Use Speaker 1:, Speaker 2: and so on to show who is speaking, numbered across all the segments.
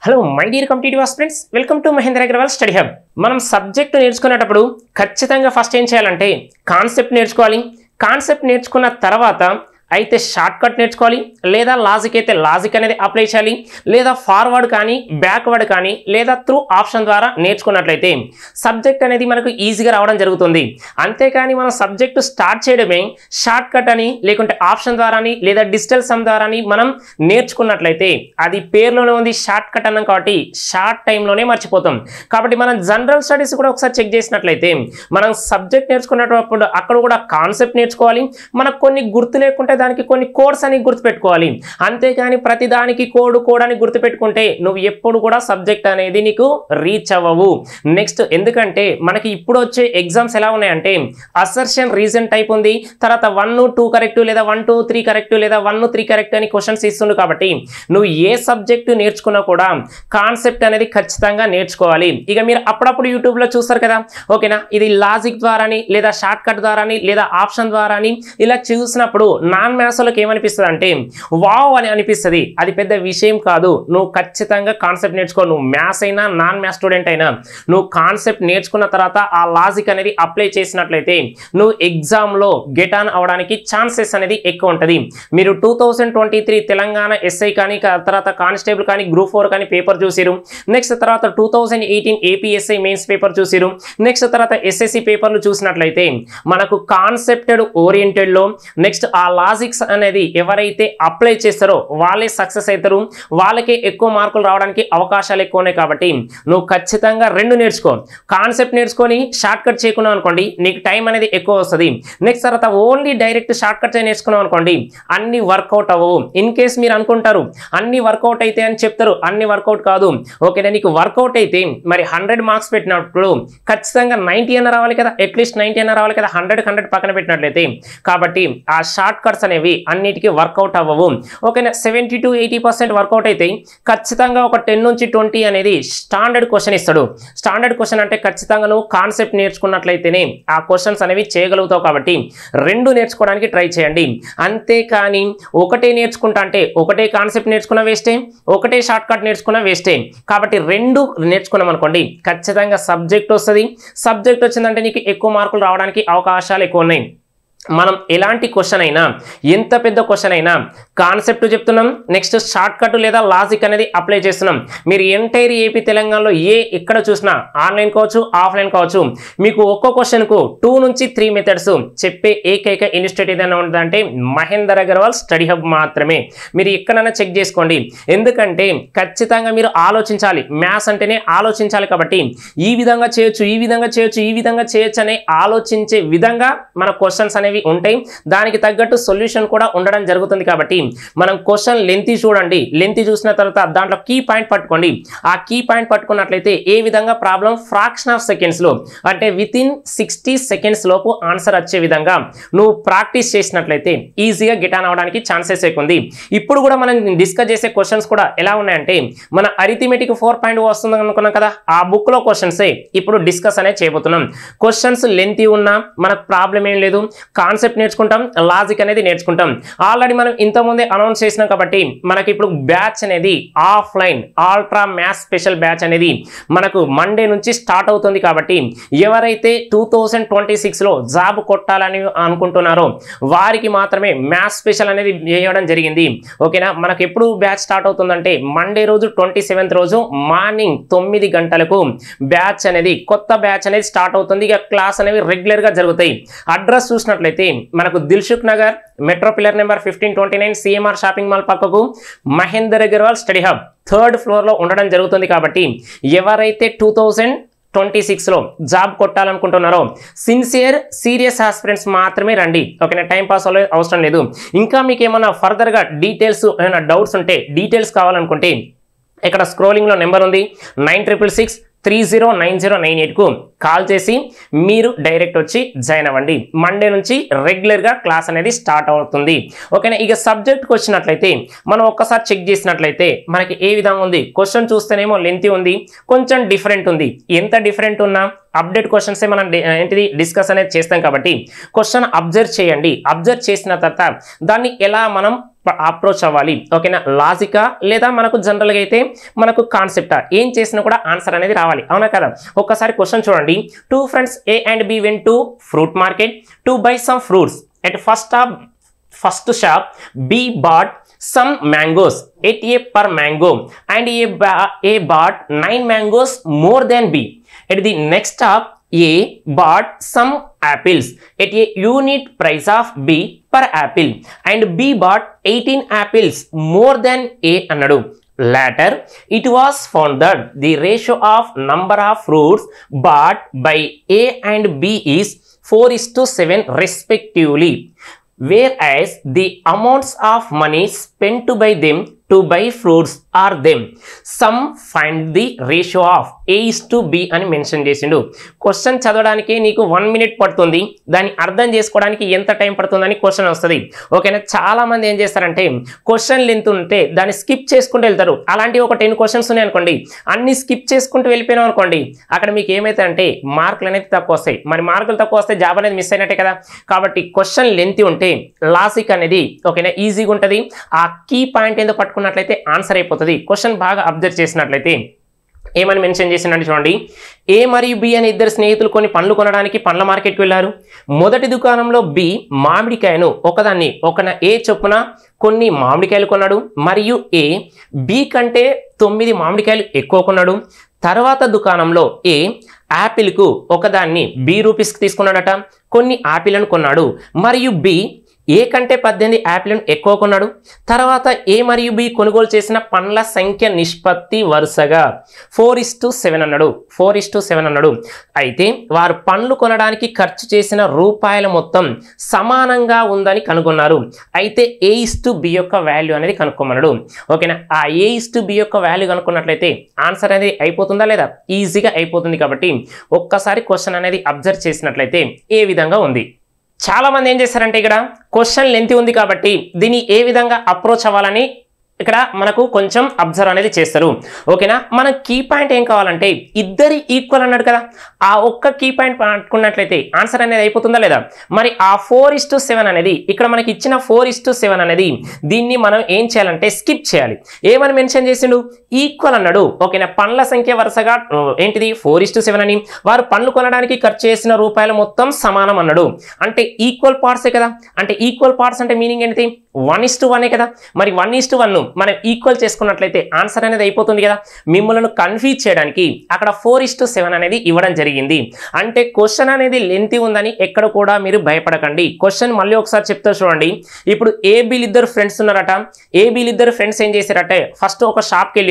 Speaker 1: Hello my dear competitive aspirants, welcome to Mahendra Agarwal study hub. మనం subject నేర్చుకునేటప్పుడు ఖచ్చితంగా first ఏం చేయాలంటే కాన్సెప్ట్ నేర్చుకోవాలి. కాన్సెప్ట్ నేర్చుకున్న తర్వాత అయితే షార్ట్ కట్ నేర్చుకోవాలి, లేదా లాజిక్ అయితే లాజిక్ అనేది అప్లై చేయాలి, లేదా ఫార్వర్డ్ కానీ బ్యాక్వర్డ్ కానీ లేదా త్రూ ఆప్షన్ ద్వారా నేర్చుకున్నట్లయితే సబ్జెక్ట్ అనేది మనకు ఈజీగా రావడం జరుగుతుంది. అంతేకాని మనం సబ్జెక్టు స్టార్ట్ చేయడమే షార్ట్ కట్ అని లేకుంటే ఆప్షన్ ద్వారాని లేదా డిజిటల్ సమ్ ద్వారాని మనం నేర్చుకున్నట్లయితే అది పేరులోనే ఉంది షార్ట్ కట్ అన్నాం కాబట్టి షార్ట్ టైంలోనే మర్చిపోతాం. కాబట్టి మనం జనరల్ స్టడీస్ కూడా ఒకసారి చెక్ చేసినట్లయితే మనం సబ్జెక్ట్ నేర్చుకునేటప్పుడు అక్కడ కూడా కాన్సెప్ట్ నేర్చుకోవాలి. మనకు కొన్ని గుర్తు లేకుంటే దానికి కొన్ని కోడ్స్ అని గుర్తుపెట్టుకోవాలి. అంతేకాని ప్రతి దానికి కోడ్ అని గుర్తుపెట్టుకుంటే నువ్వు ఎప్పుడు కూడా సబ్జెక్ట్ అనేది నీకు రీచ్ అవ్వవు. నెక్స్ట్ ఎందుకంటే మనకి ఇప్పుడు వచ్చే ఎగ్జామ్స్ ఎలా ఉన్నాయంటే అసర్షన్ రీజన్ టైప్ ఉంది, తర్వాత 1, 2 కరెక్ట్ లేదా 1, 2, 3 కరెక్ట్ లేదా 1, 3 కరెక్ట్ అని క్వశ్చన్స్ ఇస్తుంది. కాబట్టి నువ్వు ఏ సబ్జెక్టు నేర్చుకున్నా కూడా కాన్సెప్ట్ అనేది ఖచ్చితంగా నేర్చుకోవాలి. ఇక మీరు అప్పుడప్పుడు యూట్యూబ్లో చూస్తారు కదా, ఓకేనా, ఇది లాజిక్ ద్వారాని లేదా షార్ట్ కట్ ద్వారాని లేదా ఆప్షన్ ద్వారాని ఇలా చూసినప్పుడు నాన్ మ్యాథ్స్లోకి ఏమనిపిస్తుంది అంటే వావ్ అని అనిపిస్తుంది. అది పెద్ద విషయం కాదు. నువ్వు ఖచ్చితంగా కాన్సెప్ట్ నేర్చుకో. నువ్వు మ్యాథ్స్ అయినా నాన్ మ్యాథ్స్ స్టూడెంట్ అయినా నువ్వు కాన్సెప్ట్ నేర్చుకున్న తర్వాత ఆ లాజిక్ అనేది అప్లై చేసినట్లయితే నువ్వు ఎగ్జామ్లో గెట్ ఆన్ అవడానికి ఛాన్సెస్ అనేది ఎక్కువ ఉంటుంది. మీరు 2023 తెలంగాణ ఎస్ఐ కానీ తర్వాత కానిస్టేబుల్ కానీ గ్రూప్ 4 కానీ పేపర్ చూసిరు. నెక్స్ట్ తర్వాత 2018 ఏపీఎస్ఐ మెయిన్స్ పేపర్ చూసిరు. నెక్స్ట్ తర్వాత ఎస్ఎస్సి పేపర్లు చూసినట్లయితే మనకు కాన్సెప్టెడ్ ఓరియంటెడ్లో నెక్స్ట్ ఆ లాజిక్స్ అనేది ఎవరైతే అప్లై చేస్తారో వాళ్ళే సక్సెస్ అవుతారు, వాళ్ళకే ఎక్కువ మార్కులు రావడానికి అవకాశాలు ఎక్కువ ఉన్నాయి. కాబట్టి నువ్వు ఖచ్చితంగా రెండు నేర్చుకో. కాన్సెప్ట్ నేర్చుకొని షార్ట్ కట్ చేయకున్నావు అనుకోండి నీకు టైం అనేది ఎక్కువ వస్తుంది. నెక్స్ట్ తర్వాత ఓన్లీ డైరెక్ట్ షార్ట్ కట్ నేర్చుకున్నావు అనుకోండి అన్ని వర్కౌట్ అవ్వవు. ఇన్ కేస్ మీరు అనుకుంటారు అన్ని వర్కౌట్ అయితే అని చెప్తారు, అన్ని వర్కౌట్ కాదు. ఓకేనా, నీకు వర్కౌట్ అయితే మరి 100 మార్క్స్ పెట్టినప్పుడు ఖచ్చితంగా 90 అన్న రావాలి కదా, అట్లీస్ట్ 90 అన్న రావాలి కదా, 100 పక్కన పెట్టినట్లయితే. కాబట్టి ఆ షార్ట్ కట్స్ అనేవి అన్నిటికీ వర్కౌట్ అవ్వవు. ఓకేనా, 70 to 80% వర్కౌట్ అయితే ఖచ్చితంగా ఒక 10 నుంచి 20 అనేది స్టాండర్డ్ క్వశ్చన్ ఇస్తాడు. స్టాండర్డ్ క్వశ్చన్ అంటే ఖచ్చితంగా నువ్వు కాన్సెప్ట్ నేర్చుకున్నట్లయితేనే ఆ క్వశ్చన్స్ అనేవి చేయగలుగుతావు. కాబట్టి రెండు నేర్చుకోవడానికి ట్రై చేయండి. అంతేకాని ఒకటే నేర్చుకుంటా అంటే ఒకటే కాన్సెప్ట్ నేర్చుకున్న వేస్టే, ఒకటే షార్ట్ కట్ నేర్చుకున్న వేస్టే. కాబట్టి రెండు నేర్చుకున్నాం అనుకోండి ఖచ్చితంగా సబ్జెక్ట్ వస్తుంది. సబ్జెక్ట్ వచ్చిందంటే నీకు ఎక్కువ మార్కులు రావడానికి అవకాశాలు ఎక్కువ ఉన్నాయి. మనం ఎలాంటి క్వశ్చన్ అయినా ఎంత పెద్ద క్వశ్చన్ అయినా కాన్సెప్ట్ చెప్తున్నాం, నెక్స్ట్ షార్ట్ కట్ లేదా లాజిక్ అనేది అప్లై చేస్తున్నాం. మీరు ఎంటైర్ ఏపీ తెలంగాణలో ఎక్కడ చూసినా ఆన్లైన్ కావచ్చు ఆఫ్లైన్ కావచ్చు మీకు ఒక్కో క్వశ్చన్కు 2 నుంచి 3 మెథడ్స్ చెప్పే ఏకైక ఇన్స్టిట్యూట్ ఏదైనా ఉంటుందంటే మహేంద్ర అగర్వాల్ స్టడీ హబ్ మాత్రమే. మీరు ఎక్కడైనా చెక్ చేసుకోండి. ఎందుకంటే ఖచ్చితంగా మీరు ఆలోచించాలి. మ్యాథ్స్ అంటేనే ఆలోచించాలి. కాబట్టి ఈ విధంగా చేయొచ్చు, ఈ విధంగా చేయొచ్చు, ఈ విధంగా చేయొచ్చు అనే ఆలోచించే విధంగా మన క్వశ్చన్స్ అనేవి ఉంటాయి. దానికి తగ్గట్టు సొల్యూషన్ కూడా ఉండడం జరుగుతుంది. కాబట్టి మనం క్వశ్చన్ లెంత్ చూడండి, లెంత్ చూసిన తర్వాత దాంట్లో కీ పాయింట్ పట్టుకోండి. ఆ కీ పాయింట్ పట్టుకున్నట్లయితే ఏ విధంగా ప్రాబ్లం ఫ్రాక్షన్ ఆఫ్ సెకండ్స్ లో అంటే విత్ ఇన్ 60 సెకండ్స్ లోపు ఆన్సర్ వచ్చే విధంగా నువ్వు ప్రాక్టీస్ చేసినట్లయితే ఈజీగా గెట్ ఆన్ అవడానికి ఛాన్సెస్ ఎక్కువ ఉంది. ఇప్పుడు కూడా మనం డిస్కస్ చేసే క్వశ్చన్స్ కూడా ఎలా ఉన్నాయంటే మన అరిథమెటిక్ 4.0 వస్తుంది అనుకున్నాం కదా, ఆ బుక్ లో క్వశ్చన్స్ ఇప్పుడు డిస్కస్ అనేది చేయబోతున్నాం. క్వశ్చన్స్ లెంత్ ఉన్నా మనకు ప్రాబ్లం ఏం లేదు. కాన్సెప్ట్ నేర్చుకుంటాం, లాజిక్ అనేది నేర్చుకుంటాం. ఆల్రెడీ మనం ఇంతకుముందే అనౌన్స్ చేసినాం. కాబట్టి మనకి ఇప్పుడు బ్యాచ్ అనేది offline ultra maths special batch అనేది మనకు మండే నుంచి స్టార్ట్ అవుతుంది. కాబట్టి ఎవరైతే 2026లో జాబ్ కొట్టాలని అనుకుంటున్నారో వారికి మాత్రమే మ్యాథ్స్ స్పెషల్ అనేది వేయడం జరిగింది. ఓకేనా, మనకు ఎప్పుడు బ్యాచ్ స్టార్ట్ అవుతుందంటే మండే రోజు 27th రోజు మార్నింగ్ 9 గంటలకు బ్యాచ్ అనేది కొత్త బ్యాచ్ అనేది స్టార్ట్ అవుతుంది. ఇక క్లాస్ అనేవి రెగ్యులర్ గా జరుగుతాయి. అడ్రస్ చూసినట్లయితే మనకు Dilsukhnagar metro pillar number 1529 CMR shopping mall పక్కకు Mahendra Agarwal study hub 3rd floor లో ఉండడం జరుగుతుంది. కాబట్టి ఎవరైతే 2026లో జాబ్ కొట్టాలనుకుంటున్నారో సిన్సియర్ సీరియస్ ఆస్పిరెంట్స్ మాత్రమే రండి. ఓకేనా, టైం పాస్ అవసరం లేదు. ఇంకా మీకు ఏమైనా ఫర్దర్ గా డీటెయిల్స్ ఏమైనా డౌట్స్ ఉంటే డీటెయిల్స్ కావాలనుకుంటే ఇక్కడ స్క్రోలింగ్ లో నెంబర్ ఉంది 9666309098కు కాల్ చేసి మీరు డైరెక్ట్ వచ్చి జాయిన్ అవ్వండి. మండే నుంచి రెగ్యులర్ గా క్లాస్ అనేది స్టార్ట్ అవుతుంది. ఓకేనా, ఇక సబ్జెక్ట్కి వచ్చినట్లయితే మనం ఒక్కసారి చెక్ చేసినట్లయితే మనకి ఏ విధంగా ఉంది. క్వశ్చన్ చూస్తేనేమో లెంత్ ఉంది, కొంచెం డిఫరెంట్ ఉంది. ఎంత డిఫరెంట్ ఉన్నా అప్డేట్ క్వశ్చన్స్ మనం ఏంటిది డిస్కస్ అనేది చేస్తాం. కాబట్టి క్వశ్చన్ అబ్జర్వ్ చేయండి. అబ్జర్వ్ చేసిన తర్వాత దాన్ని ఎలా మనం అప్రోచ్ అవ్వాలి ఓకేనా లాజికా లేదా మనకు జనరల్గా అయితే మనకు కాన్సెప్టా ఏం చేసినా కూడా ఆన్సర్ అనేది రావాలి అవునా కదా ఒక్కసారి క్వశ్చన్ చూడండి 2 friends A and B went to fruit market to buy some fruits at first shop B bought some mangoes at A per mango and A bought 9 mangoes more than B at the next stop A bought some apples at a unit price of B per apple and B bought 18 apples more than A అన్నాడు later it was found that the ratio of number of fruits bought by A and B is 4:7 respectively whereas the amounts of money spent to buy fruits are them some find the ratio of A:B అని mention చేసిండు question చదవడానికి నీకు 1 minute పడుతుంది దాన్ని అర్థం చేసుకోవడానికి ఎంత time పడుతుందని క్వశ్చన్ వస్తుంది ఓకేనా చాలా మంది ఏం చేస్తారంటే క్వశ్చన్ లెంత్ ఉంటే దాన్ని స్కిప్ చేసుకుంటూ వెళ్తారు అలాంటి ఒక 10 క్వశ్చన్స్ ఉన్నాయి అనుకోండి అన్ని స్కిప్ చేసుకుంటూ వెళ్ళిపోయినాం అనుకోండి అక్కడ మీకు ఏమైతే అంటే మార్కులు అనేది తక్కువ వస్తాయి మరి మార్కులు తక్కువ వస్తే జాబ్ అనేది మిస్ అయినట్టే కదా కాబట్టి క్వశ్చన్ లెంత్ ఉంటే లాజిక్ అనేది ఓకేనా ఈజీగా ఉంటుంది ఆ కీ పాయింట్ ఏదో పట్టుకున్నట్లయితే ఆన్సర్ అయిపోతుంది క్వశ్చన్ బాగా అబ్జర్వ్ చేసినట్లయితే ఏమని మెన్షన్ చేసిందంటే చూడండి ఏ మరియు బి అనే ఇద్దరు స్నేహితులు కొన్ని పండ్లు కొనడానికి పండ్ల మార్కెట్కి వెళ్ళారు మొదటి దుకాణంలో బి మామిడికాయను ఒకన ఏ చొప్పున కొన్ని మామిడికాయలు కొన్నాడు మరియు ఏ బి కంటే 9 మామిడికాయలు ఎక్కువ కొన్నాడు తర్వాత దుకాణంలో ఏ యాపిల్కు ఒకదాన్ని B రూపీస్కి తీసుకున్నాడట కొన్ని యాపిల్ను కొన్నాడు మరియు బి ఏ కంటే 18 యాపిల్ను ఎక్కువ కొన్నాడు తర్వాత ఏ మరియు బి కొనుగోలు చేసిన పండ్ల సంఖ్య నిష్పత్తి వరుసగా 4:7 అన్నాడు అయితే వారు పండ్లు కొనడానికి ఖర్చు చేసిన రూపాయల మొత్తం సమానంగా ఉందని కనుగొన్నారు అయితే A:B యొక్క వాల్యూ అనేది కనుక్కోమన్నాడు ఓకేనా ఆ A:B యొక్క వాల్యూ కనుక్కున్నట్లయితే ఆన్సర్ అనేది అయిపోతుందా లేదా ఈజీగా అయిపోతుంది కాబట్టి ఒక్కసారి క్వశ్చన్ అనేది అబ్జర్వ్ చేసినట్లయితే ఏ విధంగా ఉంది చాలా మంది ఏం చేస్తారంటే ఇక్కడ క్వశ్చన్ లెంత్ ఉంది కాబట్టి దీన్ని ఏ విధంగా అప్రోచ్ అవ్వాలని ఇక్కడ మనకు కొంచెం అబ్జర్వ్ అనేది చేస్తారు ఓకేనా మన కీ పాయింట్ ఏం కావాలంటే ఇద్దరి ఈక్వల్ అన్నాడు కదా ఆ ఒక్క కీ పాయింట్ పట్టుకున్నట్లయితే ఆన్సర్ అనేది అయిపోతుందా లేదా మరి ఆ 4:7 అనేది ఇక్కడ మనకి ఇచ్చిన 4:7 అనేది దీన్ని మనం ఏం చేయాలంటే స్కిప్ చేయాలి ఏమని మెన్షన్ చేసిండు ఈక్వల్ అన్నాడు ఓకేనా పండ్ల సంఖ్య వరుసగా ఏంటిది 4:7 అని వారు పండ్లు కొనడానికి ఖర్చు చేసిన రూపాయల మొత్తం సమానం అన్నాడు అంటే ఈక్వల్ పార్ట్సే కదా అంటే ఈక్వల్ పార్ట్స్ అంటే మీనింగ్ ఏంటి 1:1 కదా మరి 1:1 మనం ఈక్వల్ చేసుకున్నట్లయితే ఆన్సర్ అనేది అయిపోతుంది కదా మిమ్మల్ని కన్ఫ్యూజ్ చేయడానికి అక్కడ 4:7 అనేది ఇవ్వడం జరిగింది అంటే క్వశ్చన్ అనేది లెంతీ ఉందని ఎక్కడ కూడా మీరు భయపడకండి క్వశ్చన్ మళ్ళీ ఒకసారి చెప్తా చూడండి ఇప్పుడు ఏబీలు ఇద్దరు ఫ్రెండ్స్ ఉన్నారట ఏబీలు ఇద్దరు ఫ్రెండ్స్ ఏం చేశారట ఫస్ట్ ఒక షాప్కి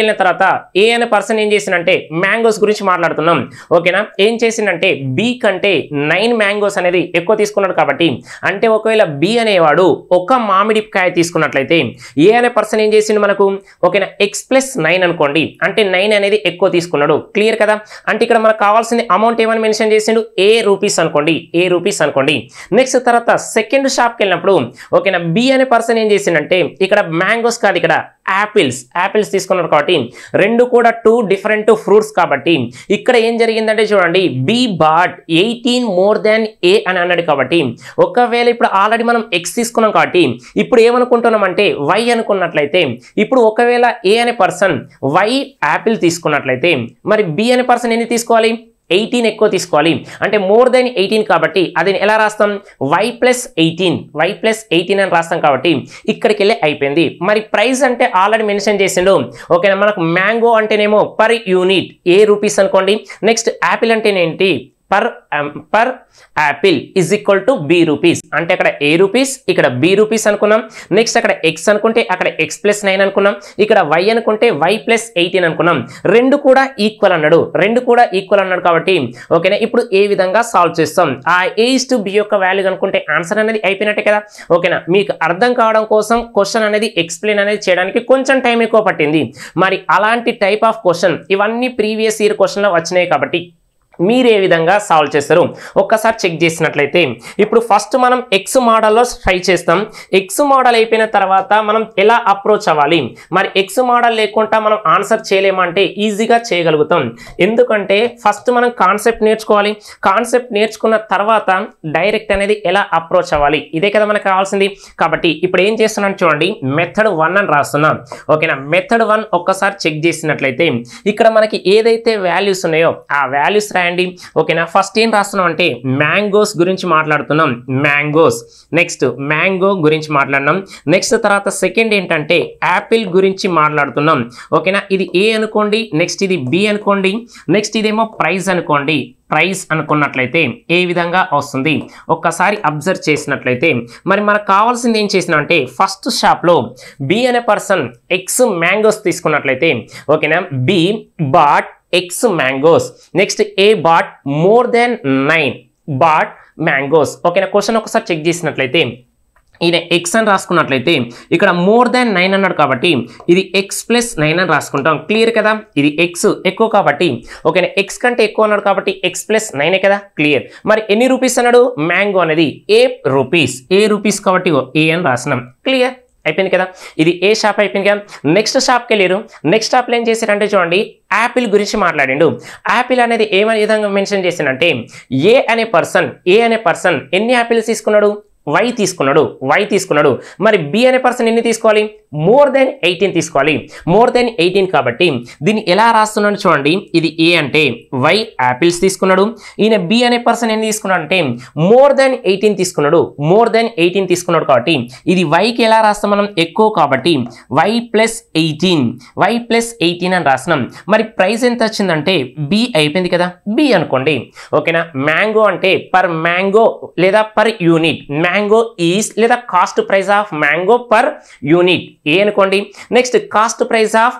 Speaker 1: వెళ్ళిన తర్వాత ఏ అనే పర్సన్ ఏం చేసిందంటే మ్యాంగోస్ గురించి మాట్లాడుతున్నాం ఓకేనా ఏం చేసిందంటే బి కంటే 9 మ్యాంగోస్ అనేది ఎక్కువ తీసుకున్నాడు కాబట్టి అంటే ఒకవేళ బి అనేవాడు ఒక మామిడికాయ తీసుకున్నట్లయితే ఏ అనే పర్సన్ ఏం చేసిండు మనకు ఓకేనా x+9 అనుకోండి అంటే 9 అనేది ఎక్కువ తీసుకున్నాడు క్లియర్ కదా అంటే ఇక్కడ మనకు కావాల్సింది అమౌంట్ ఏమని మెన్షన్ చేసిండు ఏ రూపీస్ అనుకోండి నెక్స్ట్ తర్వాత సెకండ్ షాప్కి వెళ్ళినప్పుడు ఓకేనా బి అనే పర్సన్ ఏం చేసిండంటే ఇక్కడ మ్యాంగోస్ కాదు ఇక్కడ యాపిల్స్ తీసుకున్నారు కాబట్టి రెండు కూడా 2 డిఫరెంట్ ఫ్రూట్స్ కాబట్టి ఇక్కడ ఏం జరిగిందంటే చూడండి బి బాట్ 18 మోర్ దాన్ ఏ అని అన్నాడు కాబట్టి ఒకవేళ ఇప్పుడు ఆల్రెడీ మనం x తీసుకున్నాం కాబట్టి ఇప్పుడు ఏమనుకుంటున్నాం అంటే y అనుకున్నట్లయితే ఇప్పుడు ఒకవేళ ఏ అనే పర్సన్ y యాపిల్ తీసుకున్నట్లయితే మరి బి అనే పర్సన్ ఎన్ని తీసుకోవాలి 18 ఎక్కువ తీసుకోవాలి అంటే మోర్ దెన్ 18 కాబట్టి అది ఎలా రాస్తాం y+18 అని రాస్తాం కాబట్టి ఇక్కడికి వెళ్ళి అయిపోయింది మరి ప్రైస్ అంటే ఆల్రెడీ మెన్షన్ చేసిండు ఓకేనా మనకు మ్యాంగో అంటేనేమో పర్ యూనిట్ ఏ రూపీస్ అనుకోండి నెక్స్ట్ యాపిల్ అంటేనేంటి per apple is equal to b rupees అంటే అక్కడ a రూపీస్ ఇక్కడ b రూపీస్ అనుకున్నాం నెక్స్ట్ అక్కడ x అనుకుంటే అక్కడ x+9 అనుకున్నాం ఇక్కడ y అనుకుంటే y+18 అనుకున్నాం రెండు కూడా ఈక్వల్ అన్నాడు కాబట్టి ఓకేనా ఇప్పుడు ఏ విధంగా సాల్వ్ చేస్తాం ఆ a:b యొక్క వాల్యూ అనుకుంటే ఆన్సర్ అనేది అయిపోయినట్టే కదా ఓకేనా మీకు అర్థం కావడం కోసం క్వశ్చన్ అనేది ఎక్స్ప్లెయిన్ అనేది చేయడానికి కొంచెం టైం ఎక్కువ పట్టింది మరి అలాంటి టైప్ ఆఫ్ క్వశ్చన్ ఇవన్నీ ప్రీవియస్ ఇయర్ క్వశ్చన్లో వచ్చినాయి కాబట్టి మీరు ఏ విధంగా సాల్వ్ చేస్తారు ఒక్కసారి చెక్ చేసినట్లయితే ఇప్పుడు ఫస్ట్ మనం ఎక్స్ మోడల్లో ట్రై చేస్తాం. ఎక్స్ మోడల్ అయిపోయిన తర్వాత మనం ఎలా అప్రోచ్ అవ్వాలి, మరి ఎక్స్ మోడల్ లేకుండా మనం ఆన్సర్ చేయలేమంటే ఈజీగా చేయగలుగుతాం. ఎందుకంటే ఫస్ట్ మనం కాన్సెప్ట్ నేర్చుకోవాలి. కాన్సెప్ట్ నేర్చుకున్న తర్వాత డైరెక్ట్ అనేది ఎలా అప్రోచ్ అవ్వాలి, ఇదే కదా మనకు కావాల్సింది. కాబట్టి ఇప్పుడు ఏం చేస్తున్నాను చూడండి, మెథడ్ 1 అని రాస్తున్నాం. ఓకేనా, మెథడ్ 1 ఒక్కసారి చెక్ చేసినట్లయితే ఇక్కడ మనకి ఏదైతే వాల్యూస్ ఉన్నాయో ఆ వాల్యూస్ రాయండి. ఓకేనా, ఫస్ట్ ఏం రాస్తున్నాం అంటే మ్యాంగోస్ గురించి మాట్లాడుతున్నాం. మ్యాంగోస్, నెక్స్ట్ మ్యాంగో గురించి మాట్లాడినాం. నెక్స్ట్ తర్వాత సెకండ్ ఏంటంటే యాపిల్ గురించి మాట్లాడుతున్నాం. ఓకేనా, ఇది ఏ అనుకోండి, నెక్స్ట్ ఇది బి అనుకోండి, నెక్స్ట్ ఇదేమో ప్రైస్ అనుకోండి. ప్రైస్ అనుకున్నట్లయితే ఏ విధంగా వస్తుంది ఒక్కసారి అబ్జర్వ్ చేసినట్లయితే మరి మనకు కావాల్సింది ఏం చేసినా అంటే ఫస్ట్ షాప్లో బి అనే పర్సన్ ఎక్స్ మ్యాంగోస్ తీసుకున్నట్లయితే ఓకేనా, B bought X mangoes. Next A bought more than 9 bought mangoes. ఓకేనా, క్వశ్చన్ ఒకసారి చెక్ చేసినట్లయితే ఈయన ఎక్స్ అని రాసుకున్నట్లయితే ఇక్కడ మోర్ దాన్ 9 అన్నాడు కాబట్టి ఇది ఎక్స్ ప్లస్ 9 అని రాసుకుంటాం. క్లియర్ కదా, ఇది ఎక్స్ ఎక్కువ కాబట్టి ఓకేనా, ఎక్స్ కంటే ఎక్కువ అన్నాడు కాబట్టి ఎక్స్ ప్లస్ 9 కదా, క్లియర్. మరి ఎన్ని రూపీస్ అన్నాడు, మ్యాంగో అనేది ఏ రూపీస్ కాబట్టి ఏ అని రాసినాం. క్లియర్ అయిపోయింది కదా, ఇది ఏ షాప్ అయిపోయింది కదా. నెక్స్ట్ షాప్కి వెళ్ళారు. నెక్స్ట్ షాప్లో ఏం చేశారంటే చూడండి, యాపిల్ గురించి మాట్లాడిండు. యాపిల్ అనేది ఏ విధంగా మెన్షన్ చేశానంటే ఏ అనే పర్సన్ ఎన్ని యాపిల్స్ తీసుకున్నాడు, వై తీసుకున్నాడు. మరి బి అనే పర్సన్ ఎన్ని తీసుకోవాలి, మోర్ దెన్ 18 తీసుకోవాలి. మోర్ దెన్ 18 కాబట్టి దీన్ని ఎలా రాస్తున్నాడు చూడండి, ఇది ఏ అంటే వై యాపిల్స్ తీసుకున్నాడు. ఈయన బి అనే పర్సన్ ఎన్ని తీసుకున్నాడు అంటే మోర్ దెన్ 18 తీసుకున్నాడు. కాబట్టి ఇది వైకి ఎలా రాస్తాం మనం, ఎక్కువ కాబట్టి వై ప్లస్ 18 అని రాస్తున్నాం. మరి ప్రైస్ ఎంత వచ్చిందంటే బి అయిపోయింది కదా, బి అనుకోండి. ఓకేనా, మ్యాంగో అంటే పర్ మ్యాంగో లేదా పర్ యూనిట్, మ్యాంగో ఈజ్ లేదా cost price of mango per unit A అనుకోండి. Next cost price of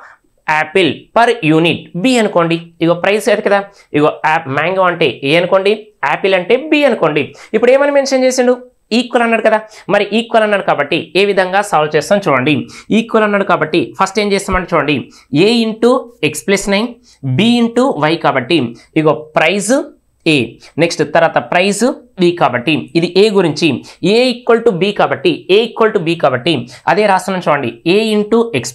Speaker 1: apple per unit B అనుకోండి. ఇగో ప్రైస్ అది కదా, ఇగో మ్యాంగో అంటే ఏ అనుకోండి, యాపిల్ అంటే బి అనుకోండి. ఇప్పుడు ఏమని మెన్షన్ చేసిండు, ఈక్వల్ అన్నాడు కదా. మరి ఈక్వల్ అన్నాడు కాబట్టి ఏ విధంగా సాల్వ్ చేస్తాం చూడండి. ఈక్వల్ అన్నాడు కాబట్టి ఫస్ట్ ఏం చేస్తామంటే చూడండి, A into X plus 9 B into Y కాబట్టి ఇగో ప్రైజ్ ఏ, నెక్స్ట్ తర్వాత ప్రైస్ బి కాబట్టి ఇది ఏ గురించి ఏ ఈక్వల్ టు బి కాబట్టి అదే రాస్తున్నాం చూడండి, A into X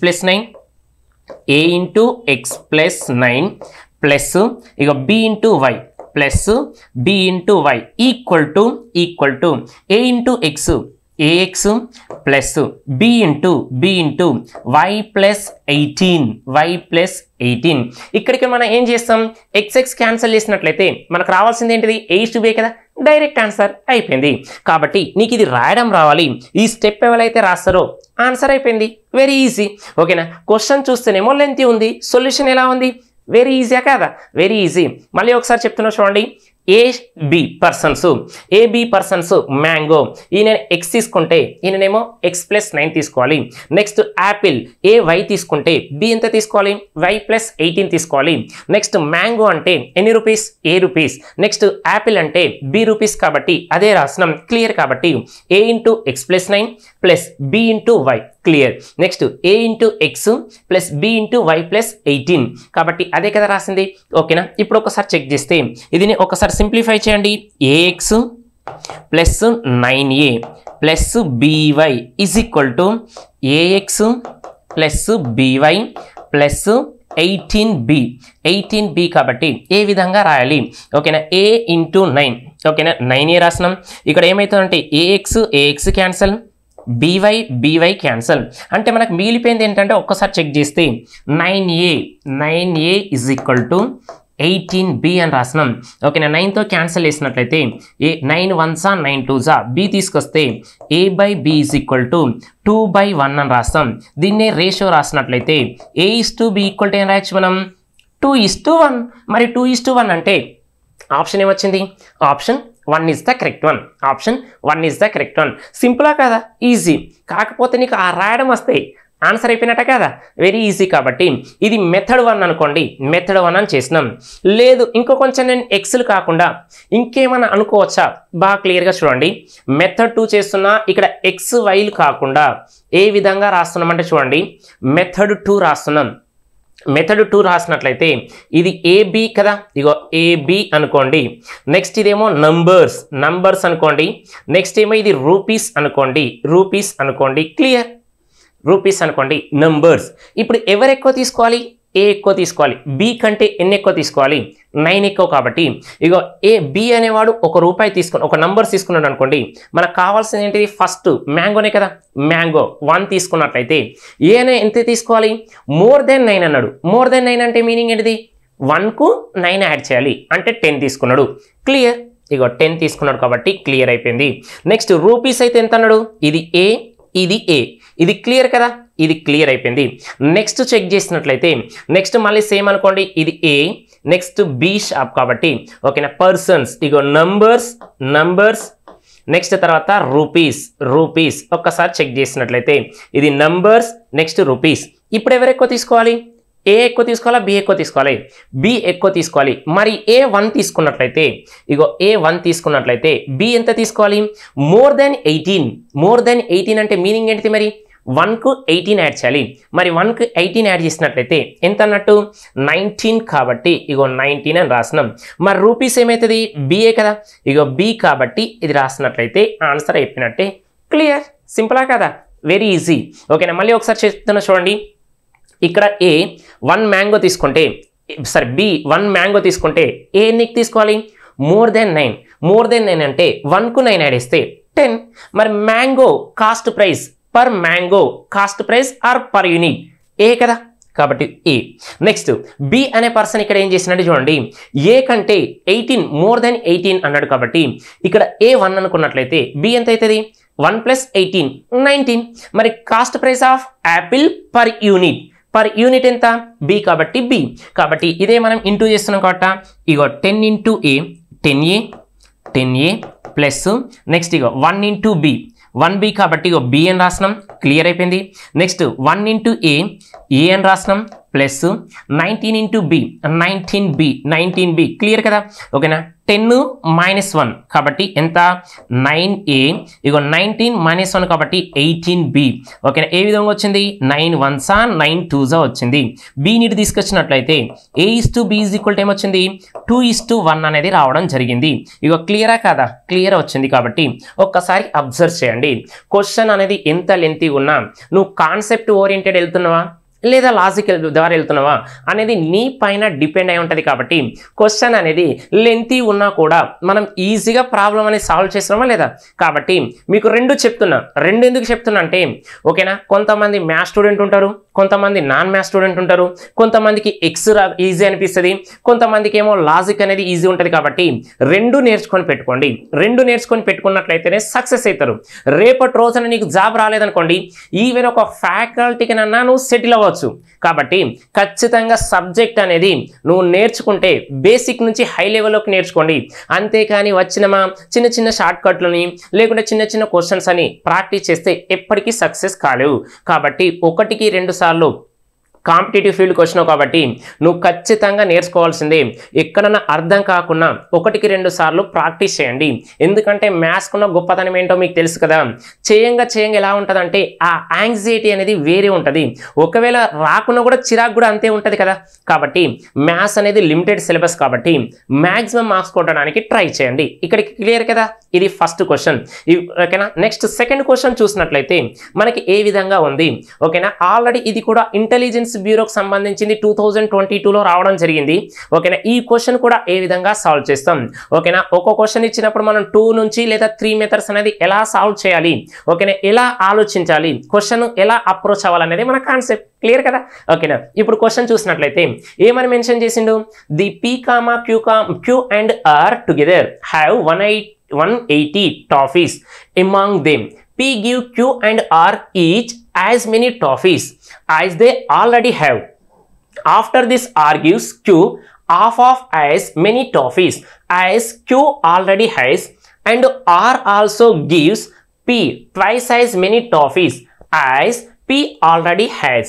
Speaker 1: plus 9 plus ఇక B into Y plus B into Y equal to A into X A X plus B into Y plus 18 ఇక్కడికి మనం ఏం చేస్తాం, ఎక్స్ క్యాన్సిల్ చేసినట్లయితే మనకు రావాల్సింది ఏంటిది, ఏ కదా, డైరెక్ట్ ఆన్సర్ అయిపోయింది. కాబట్టి నీకు ఇది రాయడం రావాలి, ఈ స్టెప్ ఎవరైతే రాస్తారో ఆన్సర్ అయిపోయింది, వెరీ ఈజీ. ఓకేనా, క్వశ్చన్ చూస్తేనేమో లెంతీ ఉంది, సొల్యూషన్ ఎలా ఉంది, వెరీ ఈజీయా కదా, వెరీ ఈజీ. మళ్ళీ ఒకసారి చెప్తున్నా చూడండి, ఏబి పర్సన్స్ మ్యాంగో, ఈయన ఎక్స్ తీసుకుంటే ఈయననేమో ఎక్స్ ప్లస్ 9 తీసుకోవాలి. నెక్స్ట్ యాపిల్ ఏ వై తీసుకుంటే బి ఎంత తీసుకోవాలి, వై ప్లస్ 18 తీసుకోవాలి. నెక్స్ట్ మ్యాంగో అంటే ఎన్ని rupees, A rupees. Next apple అంటే బి రూపీస్ కాబట్టి అదే రాసినాం. క్లియర్ కాబట్టి A into X plus 9 plus B into Y, clear. Next A into X plus B into Y plus 18 కాబట్టి అదే కదా రాసింది. ఓకేనా, ఇప్పుడు ఒకసారి చెక్ చేస్తే ఇది ఒకసారి సింప్లిఫై చేయండి, A X plus 9a plus B Y is equal to A X plus B Y plus 18b కాబట్టి ఏ విధంగా రాయాలి. ఓకేనా, ఏ ఇంటూ 9 ఓకేనా, 9a రాసినాం. ఇక్కడ ఏమవుతుందంటే ఏఎక్స్ క్యాన్సల్, బీవై క్యాన్సల్. అంటే మనకు మిగిలిపోయింది ఏంటంటే ఒక్కసారి చెక్ చేస్తే 9a is equal to 18b అని రాసినాం. ఓకేనా, 9తో క్యాన్సిల్ చేసినట్లయితే 9 1s 9 2s b తీసుకొస్తే a by b is equal to 2/1 అని రాస్తాం. దీన్నే రేషియో రాసినట్లయితే a:b ఈక్వల్ టు ఏం రాయొచ్చు మనం, 2:1. మరి 2:1 అంటే ఆప్షన్ ఏమొచ్చింది, option 1 is the correct one. Option 1 is the correct one. సింపులా కదా, ఈజీ. కాకపోతే నీకు ఆ రాయడం వస్తే ఆన్సర్ అయిపోయినట్ట కదా, వెరీ ఈజీ. కాబట్టి ఇది మెథడ్ 1 అనుకోండి, మెథడ్ 1 అని చేసినాం. లేదు ఇంకో కొంచెం నేను ఎక్స్లు కాకుండా ఇంకేమైనా అనుకోవచ్చా, బాగా క్లియర్గా చూడండి. మెథడ్ 2 చేస్తున్నా, ఇక్కడ ఎక్స్ వైలు కాకుండా ఏ విధంగా రాస్తున్నామంటే చూడండి, మెథడ్ 2 రాస్తున్నాం. మెథడ్ 2 రాసినట్లయితే ఇది ఏబి కదా, ఇగో ఏబి అనుకోండి. నెక్స్ట్ ఇదేమో నంబర్స్ అనుకోండి. నెక్స్ట్ ఏమో ఇది రూపీస్ అనుకోండి. క్లియర్, రూపీస్ అనుకోండి, నంబర్స్. ఇప్పుడు ఎవరు ఎక్కువ తీసుకోవాలి? ఏ ఎక్కువ తీసుకోవాలి. బి కంటే ఎన్ని ఎక్కువ తీసుకోవాలి? 9 ఎక్కువ. కాబట్టి ఇగో బి అనేవాడు ₹1 తీసుకుని ఒక నంబర్స్ తీసుకున్నాడు అనుకోండి, మనకు కావాల్సింది ఏంటిది? ఫస్ట్ మ్యాంగోనే కదా, మ్యాంగో 1 తీసుకున్నట్లయితే ఏ అనే ఎంత తీసుకోవాలి? మోర్ దెన్ 9 అన్నాడు. మోర్ దెన్ 9 అంటే మీనింగ్ ఏంటిది? 1కు 9 యాడ్ చేయాలి అంటే 10 తీసుకున్నాడు. క్లియర్, ఇగో 10 తీసుకున్నాడు కాబట్టి క్లియర్ అయిపోయింది. నెక్స్ట్ రూపీస్ అయితే ఎంత అన్నాడు? ఇది ఏ, ఇది క్లియర్ కదా, ఇది క్లియర్ అయిపోయింది. నెక్స్ట్ చెక్ చేసినట్లయితే నెక్స్ట్ మళ్ళీ సేమ్ అనుకోండి, ఇది ఏ, నెక్స్ట్ బి షాప్ కాబట్టి ఓకేనా. పర్సన్స్, ఇగో నంబర్స్, నెక్స్ట్ తర్వాత రూపీస్. ఒక్కసారి చెక్ చేసినట్లయితే ఇది నంబర్స్, నెక్స్ట్ రూపీస్. ఇప్పుడు ఎవరు ఎక్కువ తీసుకోవాలి? ఏ ఎక్కువ తీసుకోవాలా, బి ఎక్కువ తీసుకోవాలి? బి ఎక్కువ తీసుకోవాలి. మరి ఏ 1 తీసుకున్నట్లయితే ఇగో ఏ 1 తీసుకున్నట్లయితే బి ఎంత తీసుకోవాలి? మోర్ దెన్ 18 అంటే మీనింగ్ ఏంటిది? మరి 1కు 18 యాడ్ చేయాలి. మరి 1కు 18 యాడ్ చేసినట్లయితే ఎంత అన్నట్టు? 19 కాబట్టి ఇగో 19 అని రాసినాం. మరి రూపీస్ ఏమవుతుంది? బిఏ కదా, ఇగో బి కాబట్టి ఇది రాసినట్లయితే ఆన్సర్ అయిపోయినట్టే. క్లియర్, సింపులా కదా, వెరీ ఈజీ. ఓకేనా, మళ్ళీ ఒకసారి చెప్తున్నా చూడండి. ఇక్కడ ఏ 1 మ్యాంగో తీసుకుంటే బి 1 మ్యాంగో తీసుకుంటే ఏ ఎన్నికి తీసుకోవాలి? మోర్ దెన్ 9 అంటే 1కు 9 యాడ్ చేస్తే 10. మరి mango cost price, per mango cost price or per unit A కదా, కాబట్టి ఏ. నెక్స్ట్ బి అనే పర్సన్ ఇక్కడ ఏం చేసినట్టు చూడండి, ఏ కంటే 18 మోర్ దెన్ 18 అన్నాడు కాబట్టి ఇక్కడ ఏ 1 అనుకున్నట్లయితే బి ఎంత అవుతుంది? 1 + 18 19. మరి cost price of apple per unit ఎంత? బి కాబట్టి బి. కాబట్టి ఇదే మనం ఇంటూ చేస్తున్నాం కాబట్టి ఇగో 10 into A 10A plus next ఇగో 1 ఇంటూ బి 1B కాబట్టి ఇగో బి అని రాసినాం, క్లియర్ అయిపోయింది. నెక్స్ట్ 1 ఇంటూ ఏ అని రాసినాం plus 19 into B 19B clear కదా. ఓకేనా, 10 - 1 కాబట్టి ఎంత? 9A. ఇగో 19 - 1 కాబట్టి 18B. ఓకేనా, ఏ విధంగా వచ్చింది? 9 1s 9 2s వచ్చింది. బి నీటి తీసుకొచ్చినట్లయితే A:B ఏమొచ్చింది? 2:1 అనేది రావడం జరిగింది. ఇగో క్లియరా కాదా? క్లియర్ వచ్చింది. కాబట్టి ఒక్కసారి అబ్జర్వ్ చేయండి. క్వశ్చన్ అనేది ఎంత లెంతీ ఉన్నా నువ్వు కాన్సెప్ట్ ఓరియంటెడ్ వెళ్తున్నావా లేదా లాజికల్ ద్వారా వెళ్తున్నావా అనేది నీ పైన డిపెండ్ అయి ఉంటుంది. కాబట్టి క్వశ్చన్ అనేది లెంతీ ఉన్నా కూడా మనం ఈజీగా ప్రాబ్లం అనేది సాల్వ్ చేస్తున్నామా లేదా? కాబట్టి మీకు రెండు ఎందుకు చెప్తున్నా అంటే ఓకేనా, కొంతమంది మ్యాథ్స్ స్టూడెంట్ ఉంటారు, కొంతమంది నాన్ మ్యాథ్స్ స్టూడెంట్ ఉంటారు, కొంతమందికి ఎక్స్ ఈజీ అనిపిస్తుంది, కొంతమందికి ఏమో లాజిక్ అనేది ఈజీ ఉంటుంది. కాబట్టి రెండు నేర్చుకొని పెట్టుకున్నట్లయితేనే సక్సెస్ అవుతారు. రేపటి రోజున నీకు జాబ్ రాలేదనుకోండి, ఈవెన్ ఒక ఫ్యాకల్టీకి నన్నా నువ్వు సెటిల్ అవ్వచ్చు. కాబట్టి ఖచ్చితంగా సబ్జెక్ట్ అనేది నువ్వు నేర్చుకుంటే బేసిక్ నుంచి హై లెవెల్లోకి నేర్చుకోండి. అంతేకాని వచ్చినమా చిన్న షార్ట్ కట్లని లేకుంటే చిన్న క్వశ్చన్స్ అని ప్రాక్టీస్ చేస్తే ఎప్పటికీ సక్సెస్ కాలేవు. కాబట్టి 1-2 సార్లు కాంపిటేటివ్ ఫీల్డ్కి వచ్చినావు కాబట్టి నువ్వు ఖచ్చితంగా నేర్చుకోవాల్సిందే. ఎక్కడన్నా అర్థం కాకుండా 1-2 సార్లు ప్రాక్టీస్ చేయండి. ఎందుకంటే మ్యాథ్స్కున్న గొప్పతనం ఏంటో మీకు తెలుసు కదా. చేయంగా ఎలా ఉంటుందంటే ఆ యాంగ్జైటీ అనేది వేరే ఉంటుంది. ఒకవేళ రాకున్నా కూడా చిరాకు కూడా అంతే ఉంటుంది కదా. కాబట్టి మ్యాథ్స్ అనేది లిమిటెడ్ సిలబస్ కాబట్టి మ్యాక్సిమం మార్క్స్ కొట్టడానికి ట్రై చేయండి. ఇక్కడికి క్లియర్ కదా. ఇది ఫస్ట్ క్వశ్చన్. ఓకేనా, నెక్స్ట్ సెకండ్ క్వశ్చన్ చూసినట్లయితే మనకి ఏ విధంగా ఉంది. ఓకేనా, ఆల్రెడీ ఇది కూడా ఇంటెలిజెన్స్ బ్యూరోకి సంబంధించింది 2022లో రావడం జరిగింది. ఓకేనా, ఈ క్వశ్చన్ కూడా ఏ విధంగా సాల్వ్ చేస్తాం. ఓకేనా, ఒక క్వశ్చన్ ఇచ్చినప్పుడు మనం 2 నుంచి లేదా 3 మెథడ్స్ అనేది ఎలా సాల్వ్ చేయాలి, ఓకేనా, ఎలా ఆలోచించాలి, క్వశ్చన్ ఎలా అప్రోచ్ అవ్వాలనేది మన కాన్సెప్ట్. క్లియర్ కదా. ఓకేనా, ఇప్పుడు క్వశ్చన్ చూసినట్లయితే ఏమని మెన్షన్ చేసిండు? The P, Q and R together have 180 toffees. Among them P give Q and R each as many toffees as they already have. After this R gives Q half of as many toffees as Q already has, and R also gives P twice as many toffees as P already has.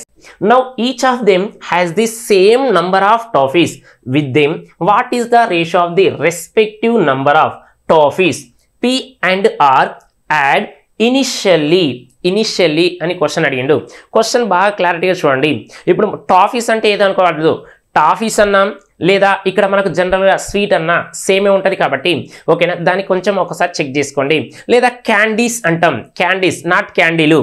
Speaker 1: Now each of them has the same number of toffees with them. What is the ratio of the respective number of toffees P and R had initially initially అని question అడిగిండు. Question బాగా క్లారిటీగా చూడండి. ఇప్పుడు toffees అంటే ఏదనుకోవద్దు, toffees అన్నాం లేదా ఇక్కడ మనకు జనరల్గా స్వీట్ అన్నా సేమే ఉంటుంది కాబట్టి ఓకేనా, దాన్ని కొంచెం ఒకసారి చెక్ చేసుకోండి. లేదా క్యాండీస్ అంటాం, క్యాండీస్ నాట్ క్యాండీలు,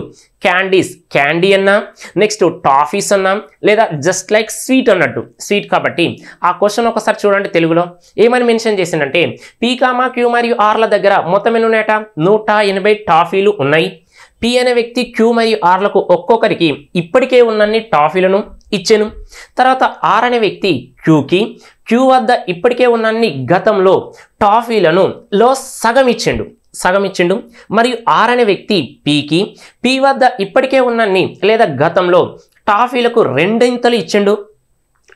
Speaker 1: క్యాండీస్ క్యాండీ అన్నా, నెక్స్ట్ టాఫీస్ అన్నాం, లేదా జస్ట్ లైక్ స్వీట్ అన్నట్టు స్వీట్ కాబట్టి ఆ క్వశ్చన్ ఒకసారి చూడండి. తెలుగులో ఏమని మెన్షన్ చేసిందంటే పీ కామా క్యూ మరియు ఆర్ల దగ్గర మొత్తం ఎన్ని ఉన్నాయట, 180 టాఫీలు ఉన్నాయి. పి అనే వ్యక్తి క్యూ మరియు ఆర్లకు ఒక్కొక్కరికి ఇప్పటికే ఉన్నన్ని టాఫీలను ఇచ్చాను. తర్వాత ఆర్ అనే వ్యక్తి క్యూకి క్యూ వద్ద ఇప్పటికే ఉన్నన్ని గతంలో టాఫీలను సగం ఇచ్చిండు. మరియు ఆర్ అనే వ్యక్తి పీకి పి వద్ద ఇప్పటికే ఉన్నన్ని లేదా గతంలో టాఫీలకు 2 ఇచ్చిండు.